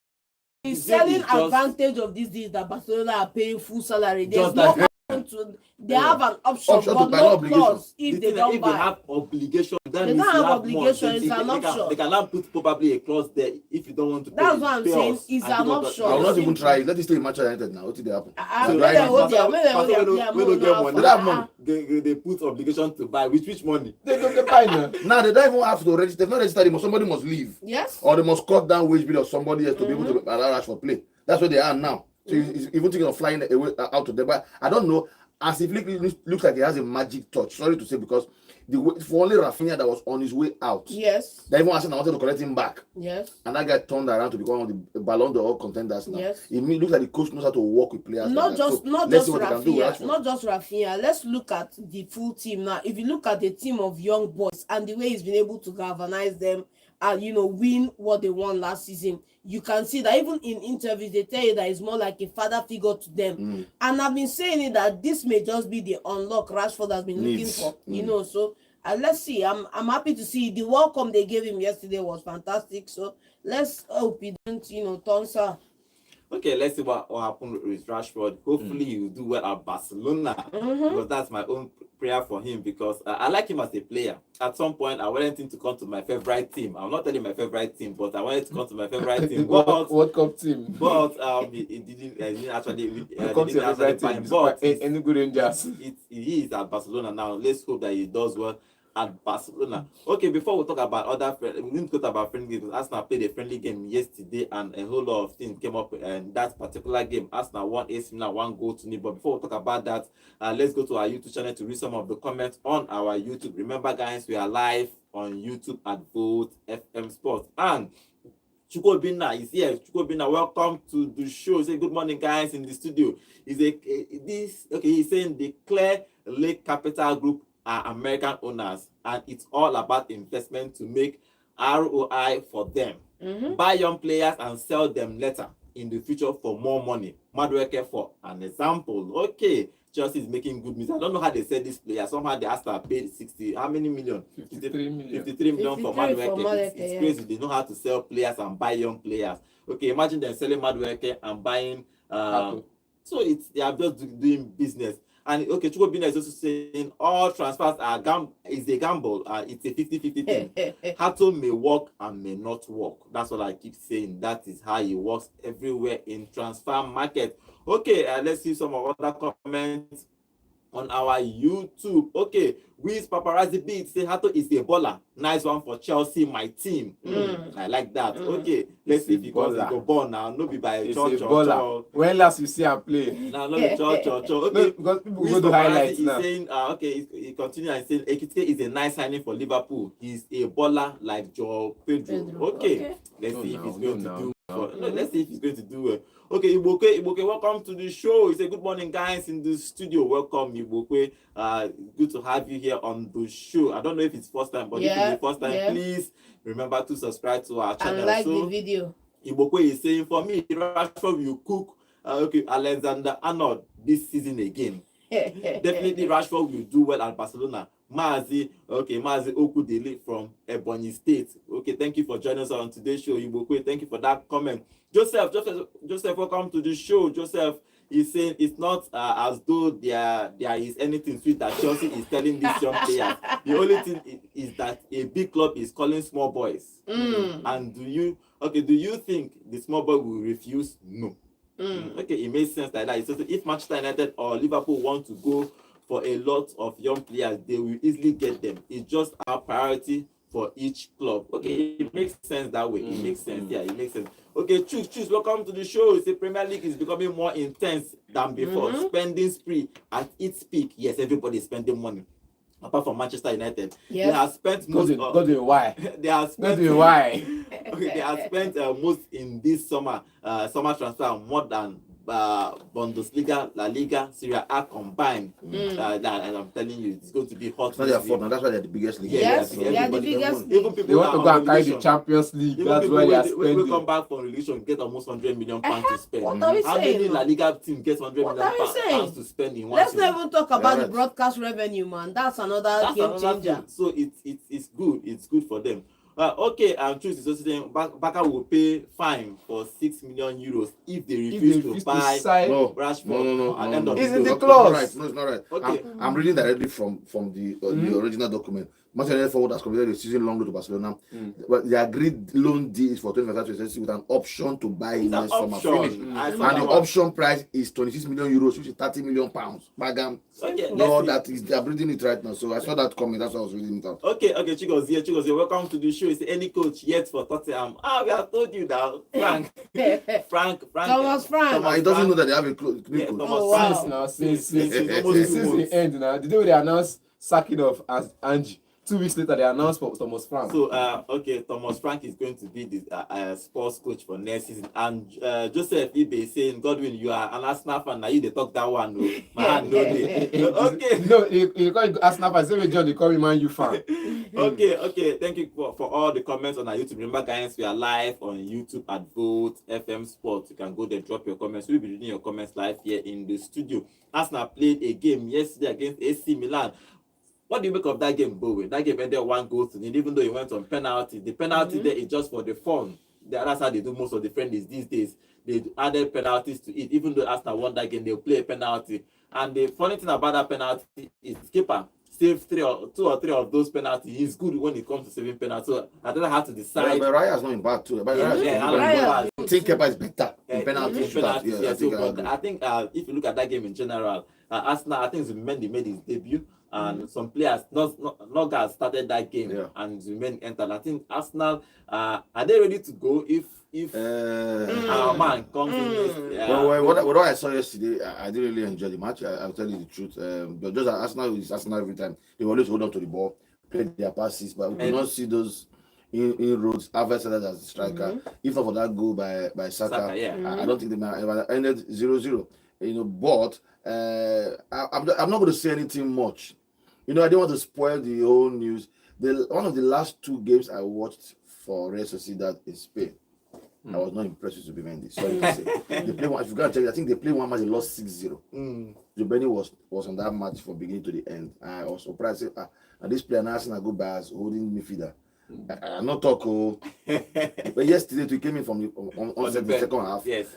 Speaker 2: The
Speaker 1: The
Speaker 2: selling
Speaker 1: deal is just-
Speaker 2: advantage of this deal is that Barcelona are paying full salary. There's
Speaker 1: Just
Speaker 2: no
Speaker 1: that-
Speaker 2: option to. They have an option,
Speaker 4: Option to
Speaker 2: but
Speaker 4: buy,
Speaker 2: no
Speaker 4: no obligation.
Speaker 2: clause
Speaker 1: The
Speaker 2: if
Speaker 1: thing
Speaker 2: they
Speaker 1: is,
Speaker 2: don't
Speaker 1: if they
Speaker 2: buy.
Speaker 1: have obligation, that
Speaker 2: They
Speaker 1: means
Speaker 2: don't
Speaker 1: you
Speaker 2: have
Speaker 1: have
Speaker 2: obligation,
Speaker 1: more.
Speaker 2: it's an option.
Speaker 1: They can now put probably a clause there if you don't want to pay.
Speaker 2: That's what I'm
Speaker 1: pay
Speaker 2: saying,
Speaker 1: us
Speaker 2: it's
Speaker 1: and
Speaker 2: an
Speaker 1: give us the-
Speaker 2: option.
Speaker 4: I will not
Speaker 2: Simple.
Speaker 4: even try it. Let it stay in Manchester United now. What did they happen?
Speaker 2: Ah,
Speaker 4: So
Speaker 2: we
Speaker 4: right
Speaker 2: don't
Speaker 4: now-
Speaker 2: hold their- we don't hold their-
Speaker 1: Barcelona
Speaker 2: their
Speaker 1: we don't
Speaker 2: money
Speaker 1: get
Speaker 2: now
Speaker 1: money.
Speaker 2: for-
Speaker 4: They have money.
Speaker 1: They put obligation to buy with which money?
Speaker 3: They buy now.
Speaker 4: Now they don't even have to register. They've not registered him. Somebody must leave.
Speaker 2: Yes.
Speaker 4: Or they must cut down wage bill of somebody else to be able to allow Rashford play. That's where they are now. So he's even thinking of flying away out of there. But I don't know. As if it looks like he has a magic touch. Sorry to say because for only Rafinha that was on his way out.
Speaker 2: Yes.
Speaker 4: They even asked wanted to collect him back.
Speaker 2: Yes.
Speaker 4: And that guy turned around to become one of the Ballon d'Or contenders now.
Speaker 2: Yes.
Speaker 4: It looks like the coach knows how to work with players.
Speaker 2: Not
Speaker 4: like that.
Speaker 2: just
Speaker 4: So
Speaker 2: not
Speaker 4: let's
Speaker 2: just
Speaker 4: see what they can do with
Speaker 2: Rafinha,
Speaker 4: Rashford.
Speaker 2: not just Rafinha. Let's look at the full team now. If you look at the team of young boys and the way he's been able to galvanize them and win what they won last season, you can see that even in interviews they tell you that he's more like a father figure to them. And I've been saying it that this may just be the unlock Rashford has been
Speaker 4: Needs.
Speaker 2: looking for. So let's see. I'm happy to see the welcome they gave him yesterday was fantastic. So let's hope he don't turn sour.
Speaker 1: Okay, let's see what happened with Rashford. Hopefully he will do well at Barcelona because that's my own prayer for him because I like him as a player. At some point, I wanted him to come to my favorite team. I'm not telling my favorite team, but I wanted to come to my favorite team. But
Speaker 3: World Cup team.
Speaker 1: he didn't actually.
Speaker 3: Come to your favorite
Speaker 1: buy
Speaker 3: team.
Speaker 1: him. But
Speaker 3: Any good Rangers.
Speaker 1: he is at Barcelona now. Let's hope that he does well at Barcelona. Okay, before we talk about other we didn't talk about friendly games. Arsenal played a friendly game yesterday and a whole lot of things came up in that particular game. Arsenal won AC Milan 1-0. But before we talk about that, let's go to our YouTube channel to read some of the comments on our YouTube. Remember guys, we are live on YouTube at Vote FM Sports. And Chuko Bina is here. Chuko Bina, welcome to the show. Say good morning, guys, in the studio. He's saying the Clear Lake Capital Group are American owners, and it's all about investment to make ROI for them. Buy young players and sell them later in the future for more money. Madueke for an example. Okay, Chelsea is making good music. I don't know how they said this player. Somehow they asked her paid 60. How many million?
Speaker 3: 53 million.
Speaker 1: 53 million for
Speaker 2: 53 for
Speaker 1: Madueke.
Speaker 2: Madueke,
Speaker 1: It's
Speaker 2: yeah.
Speaker 1: crazy. They know how to sell players and buy young players. Okay, imagine them selling Madueke and buying. So they are just doing business. And okay, Chuko Bina is also saying all transfers are is a gamble. It's a 50-50 thing. Hato may work and may not work. That's what I keep saying. That is how it works everywhere in transfer market. Okay, let's see some of other comments. on our YouTube. Okay, Wiz Paparazzi Beat say Hato is a baller. Nice one for Chelsea, my team. I like that. Okay, let's see if he goes go ball now. No be by
Speaker 3: It's
Speaker 1: cho
Speaker 3: a
Speaker 1: cho
Speaker 3: baller.
Speaker 1: cho.
Speaker 3: When last you see him play?
Speaker 1: Now no be cho cho cho.
Speaker 3: No,
Speaker 1: Okay.
Speaker 3: because people
Speaker 1: Wiz
Speaker 3: go to
Speaker 1: Paparazzi
Speaker 3: highlights
Speaker 1: is
Speaker 3: now.
Speaker 1: saying okay, he continue and saying Ekitike is a nice signing for Liverpool. He's a baller like Joao Pedro. Okay. Let's see if he's going to do. Let's see if he's going to do well. Okay, Iboke, welcome to the show. He said, good morning, guys, in the studio. Welcome, Iboke. Good to have you here on the show. I don't know if it's first time, but if it's the first time, please remember to subscribe to our channel.
Speaker 2: And like the video.
Speaker 1: Iboke is saying, for me, Rashford will cook Alexander Arnold this season again. Definitely Rashford will do well at Barcelona. Mazi Okudele from Ebonyi State. Okay, thank you for joining us on today's show, Iboke. Thank you for that comment. Joseph, welcome to the show. Joseph is saying it's not as though there is anything sweet that Chelsea is telling these young players. The only thing is that a big club is calling small boys. And do you think the small boy will refuse? No. Okay, it makes sense like that. It's also, if Manchester United or Liverpool want to go for a lot of young players, they will easily get them. It's just our priority for each club. Okay, it makes sense that way. It makes sense. Yeah, it makes sense. Okay, choose. Welcome to the show. The Premier League is becoming more intense than before. Spending spree at its peak. Yes, everybody is spending money. Apart from Manchester United, they have spent most.
Speaker 3: Why?
Speaker 1: They have spent
Speaker 3: why?
Speaker 1: Okay, they have spent most in this summer transfer more than Bundesliga, La Liga, Serie A combined. I'm telling you, it's going to be hot.
Speaker 4: It's not their fault, now. That's why they're the biggest league.
Speaker 2: Yes, they are the biggest.
Speaker 1: Even people
Speaker 3: They want to go and carry the Champions League. That's why they are spending.
Speaker 1: We come back from relegation, get almost 100 million pounds to spend.
Speaker 2: What are we
Speaker 1: How
Speaker 2: saying?
Speaker 1: many La Liga team gets 100
Speaker 2: What
Speaker 1: million
Speaker 2: are we saying?
Speaker 1: pounds to spend in one
Speaker 2: Let's
Speaker 1: season?
Speaker 2: not even talk about the
Speaker 4: right.
Speaker 2: broadcast revenue, man. That's another game changer.
Speaker 1: Thing. So it's good. It's good for them. Okay, Truth is also saying Barca will pay fine for 6 million euros if they refuse to buy Rashford.
Speaker 4: No.
Speaker 1: At the end of
Speaker 3: It's
Speaker 1: the
Speaker 3: in
Speaker 1: day.
Speaker 3: the clause.
Speaker 4: No, it's not right.
Speaker 1: Okay.
Speaker 4: I'm reading directly from the original document. Manchester United forward has completed a season-long loan to Barcelona. But the agreed loan deal is for 25-26 with an option to buy in next summer. Finish. And the option price is 26 million euros, which is 30 million pounds. Bagam. No, that is, they're reading it right now. So I saw that coming. That's why I was reading it out.
Speaker 1: Okay, Chigozie, welcome to the show. Is there any coach yet for Tottenham? We have told you that Frank.
Speaker 2: Thomas Frank.
Speaker 4: He doesn't know that they have a new
Speaker 1: Yeah,
Speaker 4: coach.
Speaker 1: Thomas
Speaker 2: wow.
Speaker 1: Frank.
Speaker 3: Now, since
Speaker 1: almost 2 months.
Speaker 3: the end now, the day they announced sacking of Angie, 2 weeks later they announced for Thomas Frank.
Speaker 1: So Thomas Frank is going to be the sports coach for next season. And Joseph Ibe is saying, Godwin, you are an Arsenal fan. Now you they talk that one. No, man, no, okay.
Speaker 3: No, you call it Arsenal fan. Same way John, they call me Man U fan.
Speaker 1: Okay. Thank you for all the comments on our YouTube. Remember, guys, we are live on YouTube at Vote FM Sports. You can go there, drop your comments. We'll be reading your comments live here in the studio. Arsenal played a game yesterday against AC Milan. What do you make of that game, Bowen? That game ended 1-0, even though it went on penalty. The penalty there is just for the fun. That's how they do most of the friendlies these days. They added penalties to it. Even though Arsenal won that game, they'll play a penalty. And the funny thing about that penalty is skipper saved 2 or 3 of those penalties. He's good when it comes to saving penalties. So I don't have to decide.
Speaker 4: But Raya's not in bad too. But
Speaker 2: Raya.
Speaker 4: I think Kepa is better in penalty.
Speaker 1: I think if you look at that game in general, Arsenal, I think Zubimendi made his debut. And some players, not guys started that game, and Zubimendi entered. I think Arsenal, are they ready to go if our man comes in?
Speaker 4: Well, what I saw yesterday, I didn't really enjoy the match. I'll tell you the truth. But just Arsenal is Arsenal every time. They always hold on to the ball, play their passes, but we do not see those inroads. Havertz as a striker. If not for that goal by Saka, I don't think they might have ended 0-0. But I'm not going to say anything much. I didn't want to spoil the whole news. One of the last 2 games I watched for Real Sociedad in Spain, I was not impressed with Zubimendi. Sorry to say. They play one. If you can't tell you, I think they played one match. They lost 6-0. Zubimendi was on that match from beginning to the end. I was surprised. And this player now a good bias holding midfielder. I'm not talking. But yesterday we came in from on the second half.
Speaker 1: Yes.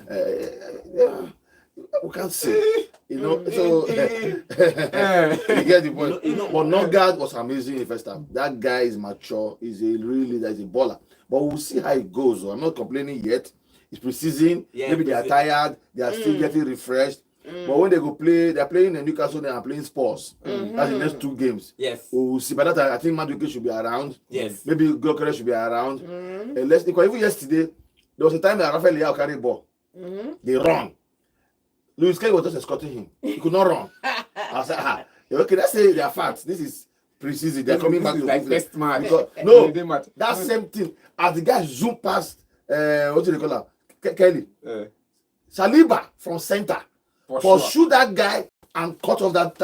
Speaker 4: We can't say, so you get the point. But Nogard was amazing in the first half. That guy is mature, he's a real leader, he's a baller. But we'll see how it goes. I'm not complaining yet. It's pre-season, maybe they are tired, they are still getting refreshed. But when they go play, they're playing in Newcastle, they are playing Spurs. That's the next 2 games.
Speaker 1: Yes.
Speaker 4: We'll see. By that time, I think Madueke should be around.
Speaker 1: Yes.
Speaker 4: Maybe GYOKERES should be around. Let's think. Even yesterday, there was a time that Rafael Leao carried ball. They run. Luis Kelly was just escorting him. He could not run. I was like, okay, let's say they are facts. This is pre-season. They're coming back to
Speaker 3: like best man.
Speaker 4: No, that same thing. As the guy zoom past, what do they call her? Kelly. Saliba from center. Pursue that guy and cut off that.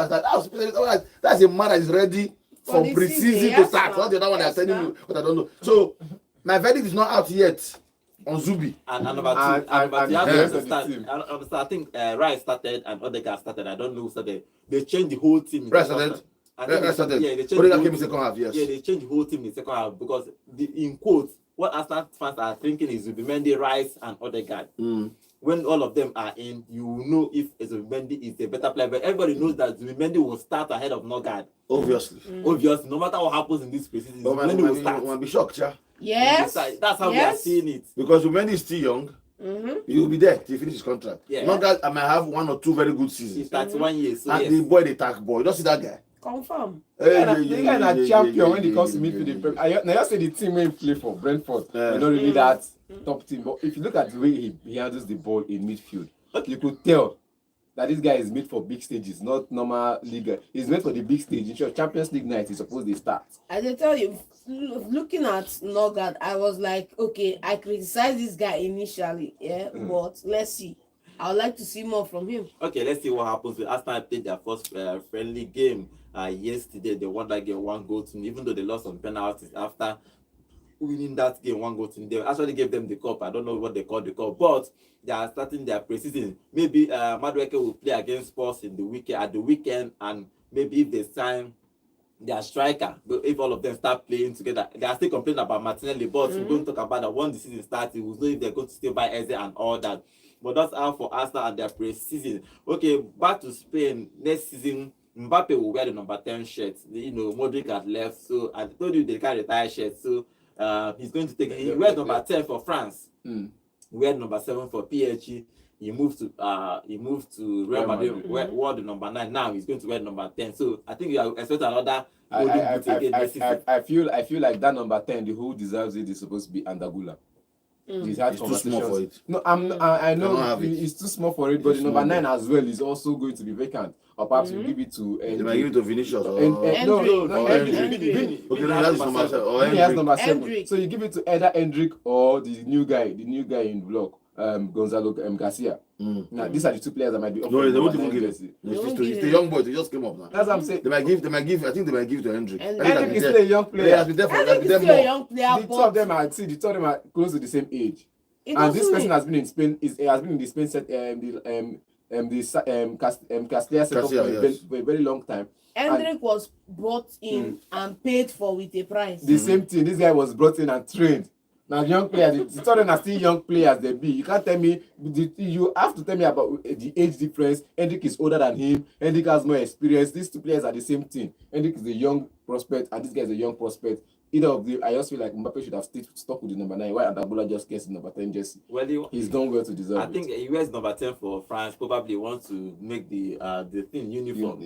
Speaker 4: That's a man that is ready for pre-season to start. Not the other one that's telling you what I don't know. So my verdict is not out yet on Zubi.
Speaker 1: And number 2, and you have to understand. I think Rice started and Odegaard started. I don't know who started. They changed the whole team.
Speaker 4: Rice started.
Speaker 1: Yeah, they changed
Speaker 4: Odegaard came in second half. Yes.
Speaker 1: Yeah, they changed the whole team in the second half because in quotes, what Arsenal fans are thinking is Zubimendi, Rice, and Odegaard. When all of them are in, you will know if Zubimendi is a better player. But everybody knows that Zubimendi will start ahead of Nogard.
Speaker 4: Obviously.
Speaker 1: Obviously, no matter what happens in this preseason, Zubimendi will start.
Speaker 4: Will be shocked, yeah.
Speaker 2: Yes.
Speaker 1: That's how we are seeing it.
Speaker 4: Because Zubimendi is still young. He will be there till he finish his contract.
Speaker 1: Yeah.
Speaker 4: Nogard, I might have 1 or 2 very good seasons.
Speaker 1: He's 31 years. So
Speaker 4: and the boy, the tag boy. You don't see that guy.
Speaker 2: Confirm.
Speaker 3: The guy is champion when it comes to midfield. Now you say the team when he play for Brentford, they're not really that top team. But if you look at the way he handles the ball in midfield, you could tell that this guy is made for big stages, not normal league. He's made for the big stage. In short, Champions League night, he's supposed to start.
Speaker 2: I will tell you, looking at Nogard, I was like, okay, I criticized this guy initially, but let's see. I would like to see more from him.
Speaker 1: Okay, let's see what happens. Arsenal played their first friendly game yesterday. They won that game 1-0, even though they lost on penalties after winning that game 1-0. They actually gave them the cup. I don't know what they call the cup, but they are starting their preseason. Maybe Madueke will play against Spurs at the weekend, and maybe if they sign their striker, if all of them start playing together, they are still complaining about Martinelli, but we're going to talk about that when the season starts. We'll know if they're going to still buy Eze and all that. But that's how for Arsenal and their pre-season. Okay, back to Spain. Next season, Mbappe will wear the number 10 shirt. You know, Modric had left, so I told you they can't retire shirt. So he's going to take. He wears number 10 for France. He wears number 7 for PSG. He moved to Real Madrid. Wore the number 9. Now he's going to wear number 10. So I think you are expecting another.
Speaker 3: I feel like that number 10, the who deserves it is supposed to be Andagula.
Speaker 4: He's too small for it.
Speaker 3: No, I know it's too small for it, but the number 9 as well is also going to be vacant. Or perhaps we give it to.
Speaker 4: They might give it to Vinicius.
Speaker 3: No,
Speaker 4: Hendrick. Okay, that's number 7.
Speaker 3: He has number 7. So you give it to either Hendrick or the new guy in the block, Gonzalo Garcia. Now these are the 2 players that might be.
Speaker 4: No, they won't even give it. It's the young boy. They just came up now.
Speaker 3: That's what I'm saying.
Speaker 4: They might give. I think they might give it to Hendrick.
Speaker 3: Hendrick is still a young player.
Speaker 4: He has been there for
Speaker 2: Hendrick is still a young player.
Speaker 3: The 2 of them are close to the same age. And this person has been in Spain. Has been in the Spain set Castilla setup for a very long time.
Speaker 2: Hendrick was brought in and paid for with a price.
Speaker 3: The same thing. This guy was brought in and trained. Now young players, the 2 of them are still young players. They be. You can't tell me. You have to tell me about the age difference. Hendrick is older than him. Hendrick has more experience. These 2 players are the same thing. Hendrick is a young prospect, and this guy is a young prospect. Either of them, I just feel like Mbappe should have stuck with the number 9. Why Andagula just gets the number 10 jersey? Well, he's done well to deserve it.
Speaker 1: I think he wears number 10 for France. Probably wants to make the thing uniform.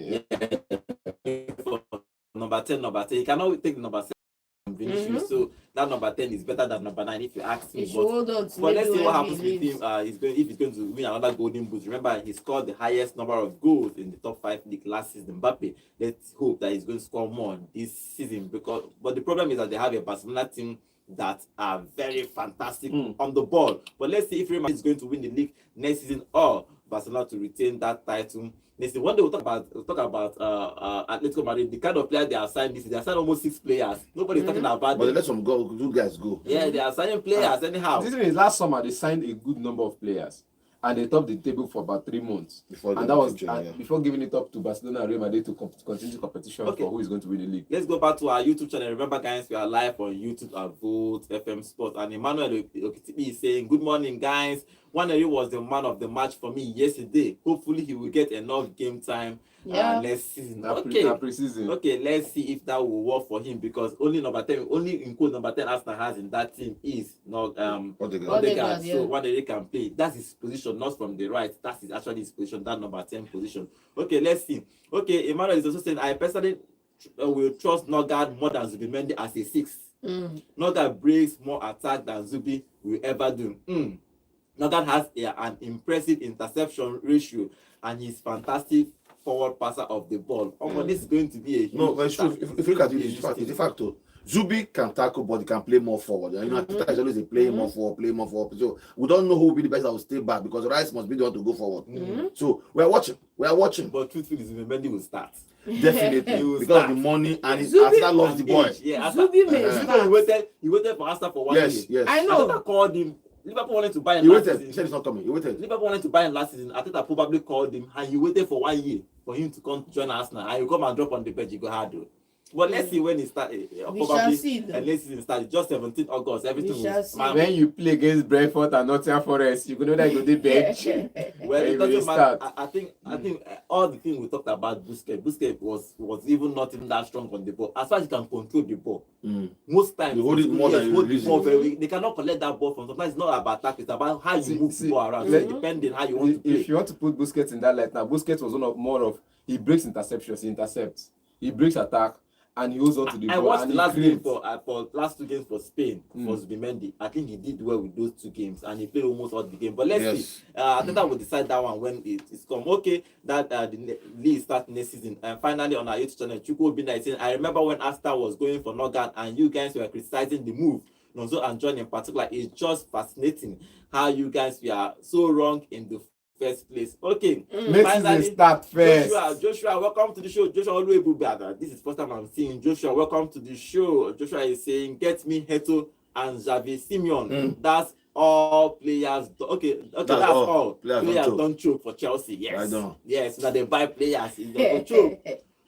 Speaker 1: Number 10. He cannot take number 7. Vinicius, so that number 10 is better than number 9 if you ask me. But let's see what happens with him. If he's going to win another golden boot. Remember, he scored the highest number of goals in the top 5 league last season. Mbappe, let's hope that he's going to score more this season. But the problem is that they have a Barcelona team that are very fantastic on the ball. But let's see if Real Madrid is going to win the league next season or Barcelona to retain that title. Listen, one day we'll talk about Atletico Madrid, the kind of player they are signed this. They are signed almost 6 players. Nobody's talking about
Speaker 4: but they let some good guys go.
Speaker 1: Yeah, they are signing players anyhow.
Speaker 3: This is last summer they signed a good number of players. And they topped the table for about 3 months. Before giving it up to Barcelona and Real Madrid to continue competition for who is going to win the league.
Speaker 1: Let's go back to our YouTube channel. Remember, guys, we are live on YouTube at Volt FM Sports. And Emmanuel Okitibi is saying, good morning, guys. Waneri was the man of the match for me yesterday. Hopefully, he will get enough game time next season. Okay, let's see if that will work for him because only number 10 Arsenal has in that team is not Odegaard. So Waneri can play. That's his position. position, not from the right. That is actually his position, that number 10 position. Okay, let's see. Okay, Emmanuel is also saying, I personally will trust Nogard more than Zubimendi as a 6. Nogard breaks more attack than Zubi will ever do. Nogard has an impressive interception ratio and he's fantastic forward passer of the ball. This is going to be a huge
Speaker 4: No, it's true. If you look at it, it's a fact. Zubi can tackle, but he can play more forward. You know, Arteta is always a play more forward. So we don't know who will be the best that will stay back because Rice must be the one to go forward. So we are watching.
Speaker 1: But truthfully, Zubimendi will start.
Speaker 4: Definitely because of the money and Arteta loves the boy.
Speaker 1: Yeah,
Speaker 2: Zubi may start.
Speaker 1: He waited for Arsenal for 1 year.
Speaker 4: Yes.
Speaker 2: I know.
Speaker 1: Arteta called him. Liverpool wanted to buy him
Speaker 4: He
Speaker 1: last
Speaker 4: waited.
Speaker 1: season.
Speaker 4: He said he's not coming. He waited.
Speaker 1: Liverpool wanted to buy him last season. Arteta probably called him and he waited for 1 year for him to come join Arsenal. And you come and drop on the bench, you go hard though. But let's see when it starts. Probably and let's see it starts. Just 17th August. Everything will.
Speaker 3: When you play against Brentford and Nottingham Forest, you know that you go to bench.
Speaker 1: Well, it doesn't matter. I think all the things we talked about Busquets was even not even that strong on the ball. As far as he can control the ball, most times
Speaker 4: you hold it more than you release it.
Speaker 1: They cannot collect that ball from. Sometimes it's not about attack. It's about how you move the ball around. Depending how you want to play.
Speaker 3: If you want to put Busquets in that light now, Busquets was more of he breaks interceptions, he intercepts, he breaks attack. And he holds on to the ball.
Speaker 1: I watched the last game for last 2 games for Spain for Zubimendi. I think he did well with those 2 games and he played almost all the game. But let's see. Arteta will decide that one when it's come. Okay, that the league starts next season. And finally on our YouTube channel, Chuku will be saying, I remember when Arsenal was going for Nogard and you guys were criticizing the move. Nonso and John in particular. It's just fascinating how you guys were so wrong in the first place. Okay,
Speaker 3: finally start first.
Speaker 1: Joshua, welcome to the show. Joshua always be better. This is first time I'm seeing Joshua. Welcome to the show. Joshua is saying, get me Hato and Xavi Simeon. That's all players. Okay, that's all. Players don't choke for Chelsea. Yes,
Speaker 4: I don't.
Speaker 1: Yes, now they buy players. They don't choke.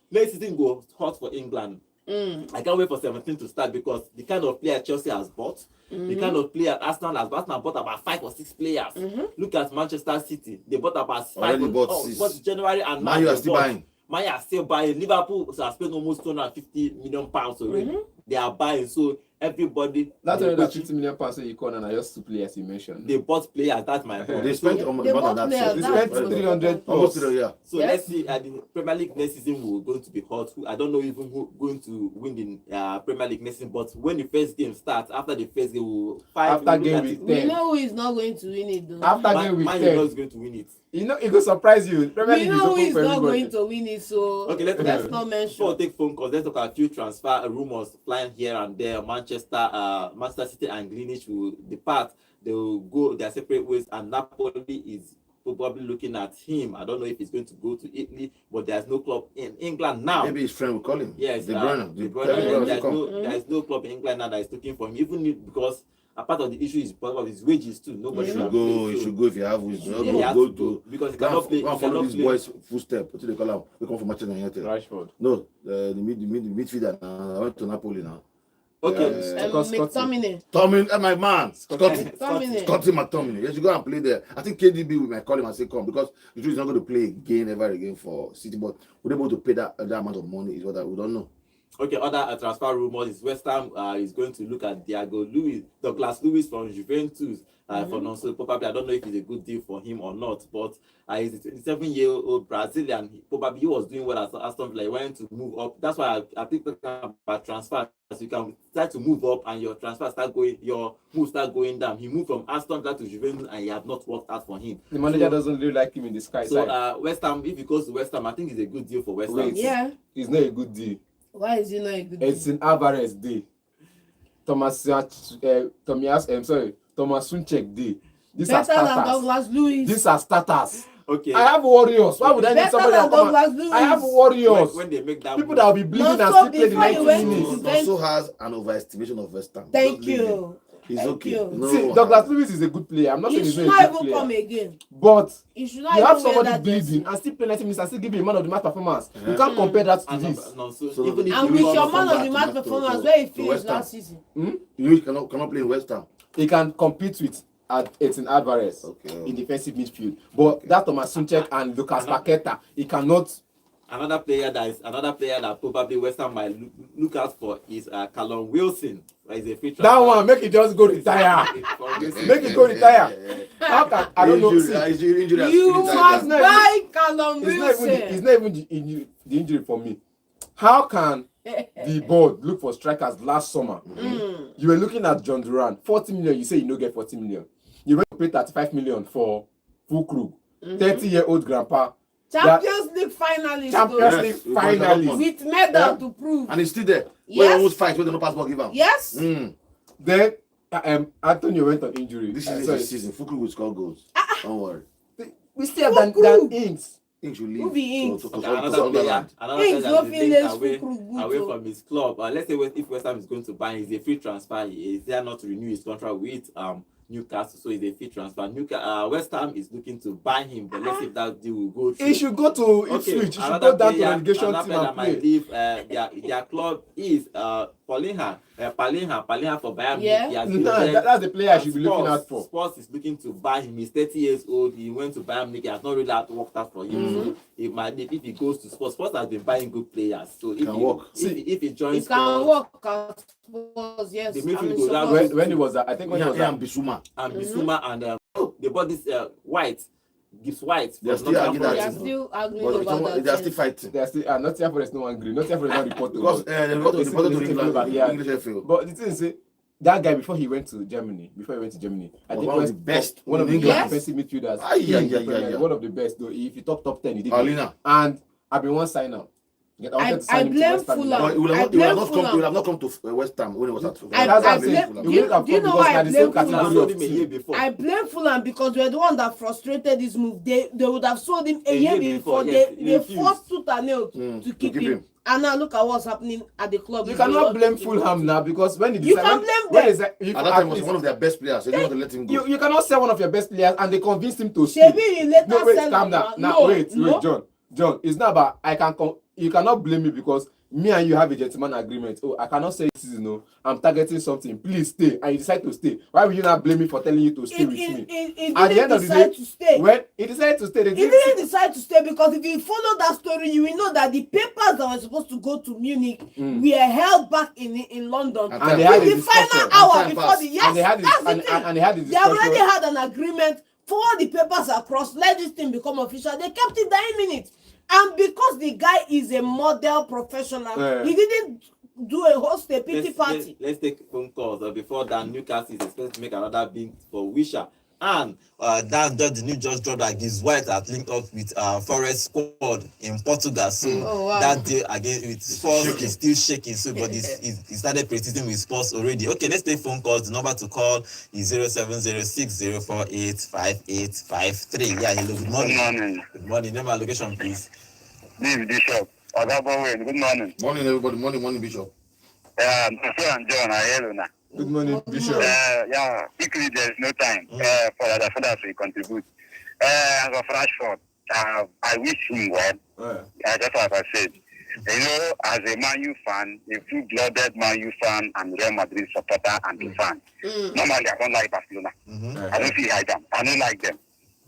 Speaker 1: Next season go hot for England. I can't wait for 17 to start because the kind of player Chelsea has bought, the kind of player Arsenal has bought. Arsenal bought about 5 or 6 players. Look at Manchester City. They bought about 5. Bought January and
Speaker 4: Man, you are still buying.
Speaker 1: Man, you are still buying. Liverpool has spent almost 250 million pounds already. They are buying. So everybody.
Speaker 3: That's another 50 million pounds you call and I just 2 players you mentioned.
Speaker 1: They bought players. That's my point.
Speaker 4: They spent more than that.
Speaker 3: They spent 300
Speaker 4: almost 300. Yeah.
Speaker 1: So let's see. The Premier League next season will going to be hot. I don't know even who going to win the Premier League next season. But when the first game starts, after the first game,
Speaker 2: we know who is not going to win it though.
Speaker 3: After game week 10,
Speaker 1: is going to win it.
Speaker 3: You know, it will surprise you. Premier League
Speaker 2: know who is
Speaker 3: for
Speaker 2: not
Speaker 3: everybody.
Speaker 2: going to win it, so
Speaker 1: okay,
Speaker 2: let's not mention.
Speaker 1: Before we take phone calls, let's talk about a few transfer rumors flying here and there. Manchester City and Greenwich will depart. They will go their separate ways, and Napoli is probably looking at him. I don't know if he's going to go to Italy, but there's no club in England now.
Speaker 4: Maybe his friend will call him.
Speaker 1: Yes,
Speaker 4: De Bruyne.
Speaker 1: There's no club in England now that is looking for him, even because a part of the issue is part of his wages too. Nobody
Speaker 4: should go. You should go if you have wisdom.
Speaker 1: Go to because he cannot play.
Speaker 4: Follow these boys' footstep. What do they call him? They come from Manchester United.
Speaker 3: Rashford.
Speaker 4: No, the midfielder. I went to Napoli now.
Speaker 1: Okay,
Speaker 2: McTominay,
Speaker 4: my man, Scotty McTominay. You should go and play there. I think KDB might call him and say come because the truth is not going to play ever again for City. But we're able to pay that amount of money is what we don't know.
Speaker 1: Okay, other transfer rumors is West Ham is going to look at Douglas Luiz from Juventus for non-so probably. I don't know if it's a good deal for him or not, but he's a 27-year-old Brazilian. He was doing well at Aston Villa. He wanted to move up. That's why I think about transfer. So you can start to move up and your moves start going down. He moved from Aston Villa to Juventus and he have not worked out for him.
Speaker 3: The manager doesn't really like him in the sky.
Speaker 1: So West Ham, if he goes to West Ham, I think it's a good deal for West Ham.
Speaker 2: Yeah.
Speaker 3: It's not a good deal.
Speaker 2: Why is it not a good deal?
Speaker 3: It's in Alvarez day. Thomas Sunchek day. These are
Speaker 2: Better than
Speaker 3: starters.
Speaker 2: Douglas Luiz.
Speaker 3: These are starters.
Speaker 1: Okay.
Speaker 3: I have warriors. Why would I need somebody that come and... I have warriors.
Speaker 1: When they make that
Speaker 3: people
Speaker 1: move.
Speaker 3: that will be bleeding and still play the 90 minutes.
Speaker 4: He also has an overestimation of West Ham.
Speaker 2: Thank you.
Speaker 4: He's
Speaker 2: Thank
Speaker 4: okay.
Speaker 2: you.
Speaker 4: No,
Speaker 3: See, Douglas Luiz is a good player. I'm not saying
Speaker 2: He
Speaker 3: he's
Speaker 2: should
Speaker 3: not a
Speaker 2: not
Speaker 3: good
Speaker 2: even come
Speaker 3: player.
Speaker 2: again.
Speaker 3: But
Speaker 2: He should not
Speaker 3: you have
Speaker 2: even wear
Speaker 3: somebody
Speaker 2: that
Speaker 3: bleeding
Speaker 2: jersey.
Speaker 3: and still play 90 minutes and still give him a man of the match performance. You can't compare that to this.
Speaker 1: Even if
Speaker 2: And
Speaker 1: you
Speaker 2: with
Speaker 1: come
Speaker 2: your
Speaker 1: from
Speaker 2: man of
Speaker 1: that
Speaker 2: the
Speaker 1: to
Speaker 2: match
Speaker 1: that
Speaker 2: performance where he
Speaker 4: to
Speaker 2: finished
Speaker 4: West Ham.
Speaker 2: last season.
Speaker 4: You cannot play in West Ham.
Speaker 3: He can compete with Edson Alvarez in defensive midfield. But that Thomas Sunchek and Lucas Paqueta, he cannot
Speaker 1: another player that probably West Ham might look out for is Callum Wilson. Is a free transfer.
Speaker 3: That one, make it just go retire. Make it go retire. How can I don't know? See,
Speaker 2: You must buy Callum Wilson.
Speaker 3: It's not even the injury for me. How can the board look for strikers last summer? You were looking at John Duran, 40 million. You say you don't get 40 million. You went to pay 35 million for full crew, 30-year-old grandpa.
Speaker 2: Champions League finalist.
Speaker 3: Champions League finalist.
Speaker 2: With medal to prove.
Speaker 4: And he's still there.
Speaker 2: Yes.
Speaker 4: When almost fight, when the no passport give him.
Speaker 2: Yes.
Speaker 3: Then Antonio went on injury.
Speaker 4: This is the season. Fukru will score goals. Don't worry.
Speaker 3: We still have Dan Ings.
Speaker 4: Ings should leave.
Speaker 2: Who be Ings?
Speaker 1: Another player
Speaker 2: Ings no
Speaker 1: that
Speaker 2: fit
Speaker 1: is
Speaker 2: let
Speaker 1: away
Speaker 2: Fukru
Speaker 1: from his club. Let's say if West Ham is going to buy him, it's a free transfer. Is there not to renew his contract with Newcastle, so it's a free transfer. West Ham is looking to buy him, but let's see if that deal will go through.
Speaker 3: He should go to Ipswich. He should go down to relegation team and play.
Speaker 1: Might leave, their club is Palinha for Bayern.
Speaker 2: Yeah.
Speaker 3: That's the player I should be looking out for.
Speaker 1: Spurs is looking to buy him. He's 30 years old. He went to Bayern Munich. He has not really worked out for him. So it might leave if he goes to Spurs. Spurs has been buying good players. So if he joins,
Speaker 2: it can work at Spurs. Yes.
Speaker 1: The midfield goes down.
Speaker 3: When he was, I think when he was
Speaker 4: and Bissouma.
Speaker 1: And they bought this White. Gives White.
Speaker 4: They're still arguing that. They're still fighting.
Speaker 3: They're still not here for no angry. Not here for no report.
Speaker 4: Because they got to report to English FA.
Speaker 3: But the thing is, that guy before he went to Germany, I think
Speaker 4: one of the best.
Speaker 3: One of the defensive midfielders.
Speaker 4: Yeah.
Speaker 3: One of the best though. If you top 10, he did.
Speaker 4: Paulina.
Speaker 3: And I've been one sign out.
Speaker 2: I blame Fulham.
Speaker 4: He would have not come to West Ham when he was at
Speaker 2: Fulham. Do you know why I blame
Speaker 1: Fulham?
Speaker 2: I blame Fulham because we're the one that frustrated this move. They would have sold him a year before. They forced Tutanel to keep him. And now look at what's happening at the club.
Speaker 3: You cannot blame Fulham now because when
Speaker 2: you can blame them.
Speaker 4: At that time was one of their best players. So they want to let him go.
Speaker 3: You cannot sell one of your best players and they convinced him to
Speaker 2: stay.
Speaker 3: Calm down. Now wait, John. It's not about you cannot blame me because me and you have a gentleman agreement. Oh, I cannot say this, I'm targeting something. Please stay. And you decide to stay. Why will you not blame me for telling you to stay with me? At the end of the day, when he decided to stay,
Speaker 2: he didn't decide to stay because if you follow that story, you will know that the papers that were supposed to go to Munich were held back in London.
Speaker 3: And they had
Speaker 2: the final hour before the
Speaker 3: they
Speaker 2: already had an agreement. Forward the papers across. Let this thing become official. They kept it 9 minutes. And because the guy is a model professional, he didn't host a pity party.
Speaker 1: Let's take phone calls. Before that, Newcastle is expected to make another bid for Wissa. And that's just the news just dropped that his wife has linked up with Forest squad in Portugal. So that day again with Spurs is still shaking. So but he started practicing with Spurs already. Okay, let's take phone calls. The number to call is 0706-048-5853. Yeah, hello, good morning. Good morning. Name and location, please.
Speaker 5: This is Bishop. Good morning.
Speaker 4: Morning, everybody. Morning, Bishop.
Speaker 5: I'm John. I hear you now.
Speaker 3: Good morning, Bishop.
Speaker 5: Quickly, there's no time for others to contribute. As of Rashford, I wish him well. Just as I said, as a Man U fan, a full-blooded Man U fan and Real Madrid supporter and a fan. Normally, I don't like Barcelona. I don't feel like them. I don't like them.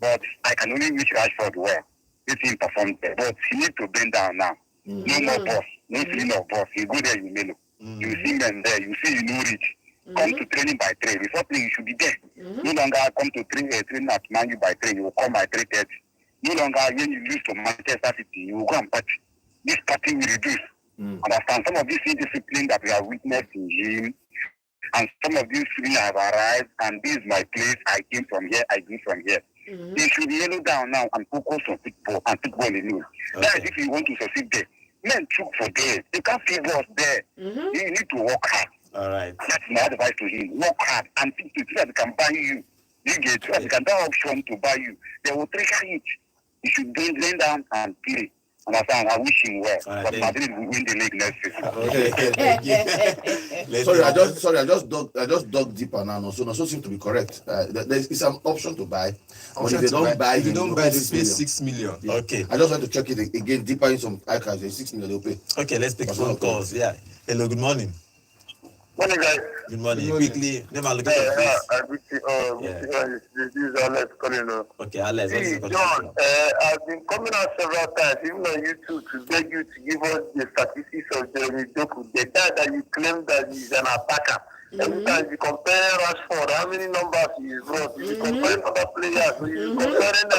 Speaker 5: But I can only wish Rashford well. This team performed there. But he needs to bend down now. No more boss. No feeling of boss. You go there, you mellow. You see them there. You see you know rich. Come to training by 3. Before playing, you should be there. No longer come to train at Man U by 3. You will come by 3:30. No longer when you lose to Manchester City, you will go and party. This party will reduce. Understand some of this indiscipline that we have witnessed in gym, and some of these feelings have arrived, and this is my place. I came from here. I grew from here. They should yellow down now and focus on football and football alone. That is if you want to succeed there. Men took for there. They can't figure us there. You need to work hard.
Speaker 1: All right.
Speaker 5: That's my advice to him. Work hard and think so that they can buy you. You get so that they can have option to buy you. They will trigger it. You should bend down and play. Understand? I wish him well. But Madrid will win the league next season.
Speaker 4: Sorry, I just dug deeper now. So seems to be correct. It's an option to buy. But if they don't buy,
Speaker 3: they pay 6 million.
Speaker 1: Yeah. Okay.
Speaker 4: I just want to check it again deeper in some archives. 6 million they'll pay.
Speaker 1: Okay, let's take phone calls. Yeah. Hello, good morning.
Speaker 5: Morning, guys.
Speaker 1: Good morning.
Speaker 3: Good morning.
Speaker 1: Quickly, name and location, please.
Speaker 5: This is Alex calling.
Speaker 1: Okay, Alex, what is
Speaker 5: See,
Speaker 1: the
Speaker 5: John,
Speaker 1: contribution?
Speaker 5: I've been coming out several times, even on YouTube, to beg you to give us the statistics of Jeremy Doku, the guy that you claim that he's an attacker. Every time you compare Rashford, how many numbers he brought, if you compare other players, if you comparing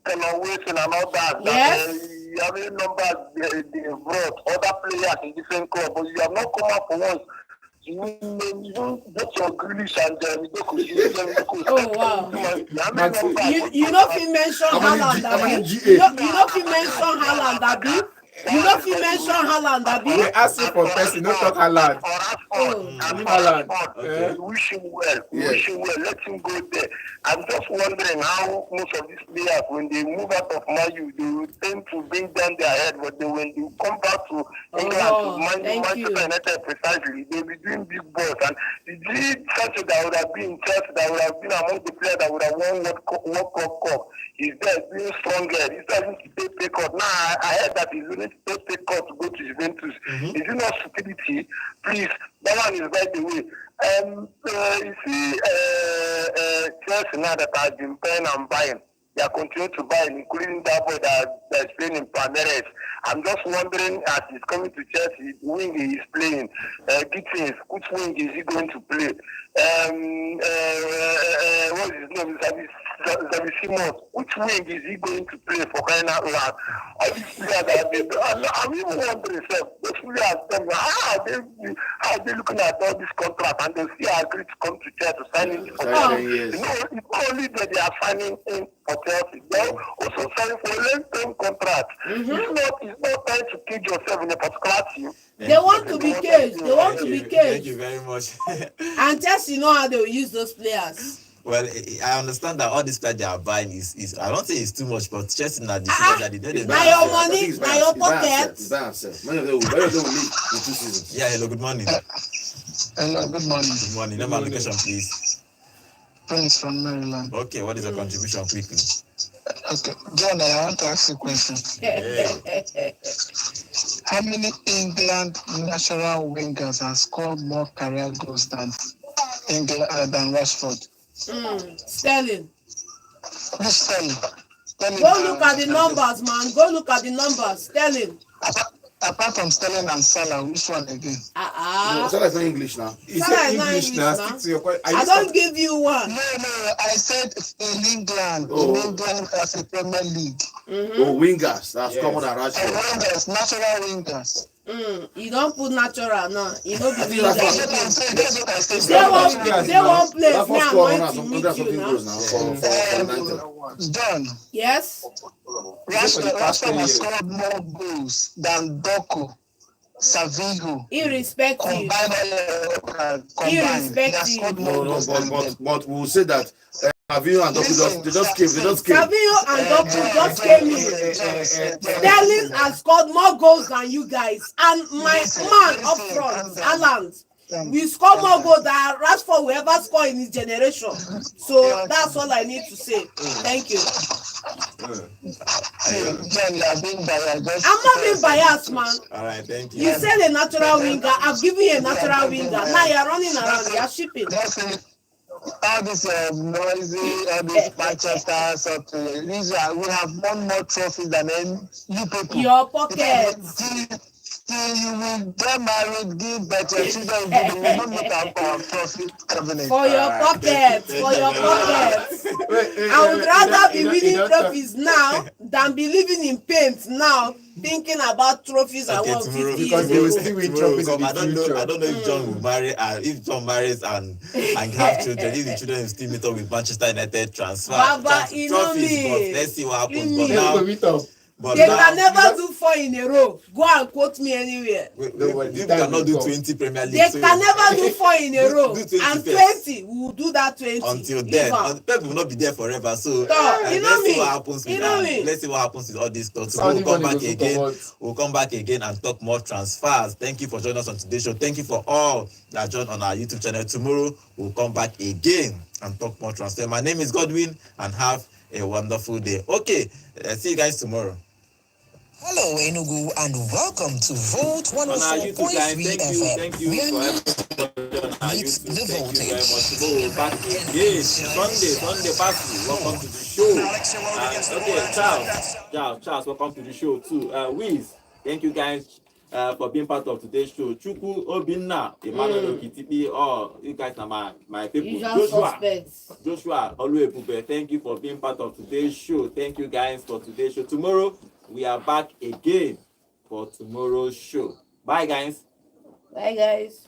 Speaker 5: Colin Wilson and all that,
Speaker 2: Yes.
Speaker 5: how many numbers they brought, other players in different clubs, but you have not come up for once. You don't get your Grealish and Jeremy Doku.
Speaker 2: Oh, wow.
Speaker 5: How many numbers?
Speaker 2: You know if you mention Haaland, Abi. You know if you mention Haaland, Abi. You know if you mention Haaland, Abi.
Speaker 3: They ask you for person, not talk Haaland. Haaland.
Speaker 5: Okay. Wish him well. Wish him well. Let him go there. I'm just wondering how most of these players, when they move out of Mayu, they will tend to bring down their head, but when they come back to England, to Manchester United precisely, they'll be doing big balls. And the Sancho that would have been in Chelsea, that would have been among the players that would have won World Cup, he's there being stronger. He's having to take pay cut. Now, I heard that he's willing to take pay cut to go to Juventus. Is it not stupidity? Please, that one is by the way. You see, Chelsea now that has been paying and buying, they are continuing to buy, including that boy that is playing in Palmeiras. I'm just wondering, as he's coming to Chelsea, wing he is playing. Gittins, which wing is he going to play? What is his name? Xavi Simons. Which wing is he going to play for crying out loud? All these players have been. I'm even wondering, those players, how are they looking at all this contract and they still agree to come to Chelsea to sign in for 10 years? No, it's only that they are signing in for Chelsea. They are also signing for a long-term contract. It's not time to cage yourself in a particular team.
Speaker 2: They want to be caged. They want to be caged.
Speaker 1: Thank you very much.
Speaker 2: And Chelsea know how they will use those players.
Speaker 1: Well, I understand that all this players they are buying is I don't think it's too much, but Chelsea now that they did it.
Speaker 2: Now your money, now your pocket.
Speaker 4: Many of them will leave in 2 seasons.
Speaker 1: Yeah, hello, good morning.
Speaker 6: Hello, good morning.
Speaker 1: Good morning. Name and location, please.
Speaker 6: Prince from Maryland.
Speaker 1: Okay, what is your contribution quickly?
Speaker 6: Okay, John, I want to ask you a question. How many England natural wingers have scored more career goals than Rashford?
Speaker 2: Sterling.
Speaker 6: Who's Sterling?
Speaker 2: Go look at the numbers, man. Go look at the numbers. Sterling.
Speaker 6: Apart from Sterling and Salah, which one again?
Speaker 4: Salah is not English now.
Speaker 2: Salah is not English now.
Speaker 3: Stick to your question.
Speaker 2: I don't give you one.
Speaker 6: No, I said in England. In England as a Premier League.
Speaker 4: Wingers. That's common than Rashford.
Speaker 6: Wingers, natural wingers.
Speaker 2: You don't put natural now. You know the
Speaker 6: That's what I said.
Speaker 2: They won't play. Me, I'm going to meet you now.
Speaker 6: John.
Speaker 2: Yes.
Speaker 6: Rashford has scored more goals than Doku, Savinho.
Speaker 2: Irrespective.
Speaker 4: But we'll say that Savinho and Doku they just came.
Speaker 2: Savinho and Doku just came in. Sterling has scored more goals than you guys. And my man up front, Haaland, we score more goals than Rashford will ever score in his generation. So that's all I need to say. Thank you.
Speaker 6: I'm not
Speaker 2: being biased, man.
Speaker 1: All right, thank you.
Speaker 2: You said a natural winger. I've given you a natural winger. Now you're running around. You're shipping.
Speaker 6: All this noisy, all this Manchester, something. We have won more trophies than you people.
Speaker 2: Your pocket.
Speaker 6: Till you will get married, give birth to your children, you will not look at our profit cabinet.
Speaker 2: For your pocket. For your pocket. I would rather be winning trophies now than be living in paint now, thinking about trophies I won 50 years
Speaker 3: because they will still win trophies in
Speaker 1: I
Speaker 3: the
Speaker 1: don't
Speaker 3: future.
Speaker 1: know if John will marry, if John marries and have children, if the children will still meet up with Manchester United transfer.
Speaker 2: Baba, you know
Speaker 1: trophies,
Speaker 2: me.
Speaker 1: but let's see what happens.
Speaker 2: Me.
Speaker 1: But
Speaker 2: They
Speaker 1: now,
Speaker 2: can never do 4 in a row. Go and quote me anywhere.
Speaker 1: you cannot do 20 Premier League.
Speaker 2: They can never do 4 in a row.
Speaker 1: do 20
Speaker 2: And
Speaker 1: first.
Speaker 2: 20, we will do that 20.
Speaker 1: Until then, Pep will not be there forever. So
Speaker 2: you know
Speaker 1: let's
Speaker 2: me.
Speaker 1: see what happens with
Speaker 2: You know me.
Speaker 1: Let's see what happens with all this stuff. So
Speaker 3: Saudi
Speaker 1: we'll come
Speaker 3: money
Speaker 1: back
Speaker 3: goes
Speaker 1: again.
Speaker 3: forward.
Speaker 1: We'll come back again and talk more transfers. Thank you for joining us on today's show. Thank you for all that joined on our YouTube channel. Tomorrow we'll come back again and talk more transfer. My name is Godwin and have a wonderful day. Okay, see you guys tomorrow.
Speaker 7: Hello, Enugu, and welcome to Vote
Speaker 1: On our YouTube, guys,
Speaker 7: 104.3
Speaker 1: thank you
Speaker 7: FM.
Speaker 1: for everybody on our
Speaker 7: Meet
Speaker 1: YouTube.
Speaker 7: the
Speaker 1: Thank you very much.
Speaker 7: voltage.
Speaker 1: Tomorrow we're back again. Sunday, Pascal, welcome to the show. And okay, Charles, welcome to the show too. Wiz, thank you guys for being part of today's show. Chuku, Obinna, Emmanuel Okitipi, oh, you guys are my people.
Speaker 2: Usual suspects.
Speaker 1: Joshua Oluebube, thank you for being part of today's show. Thank you guys for today's show. Tomorrow we are back again for tomorrow's show. Bye, guys.
Speaker 2: Bye, guys.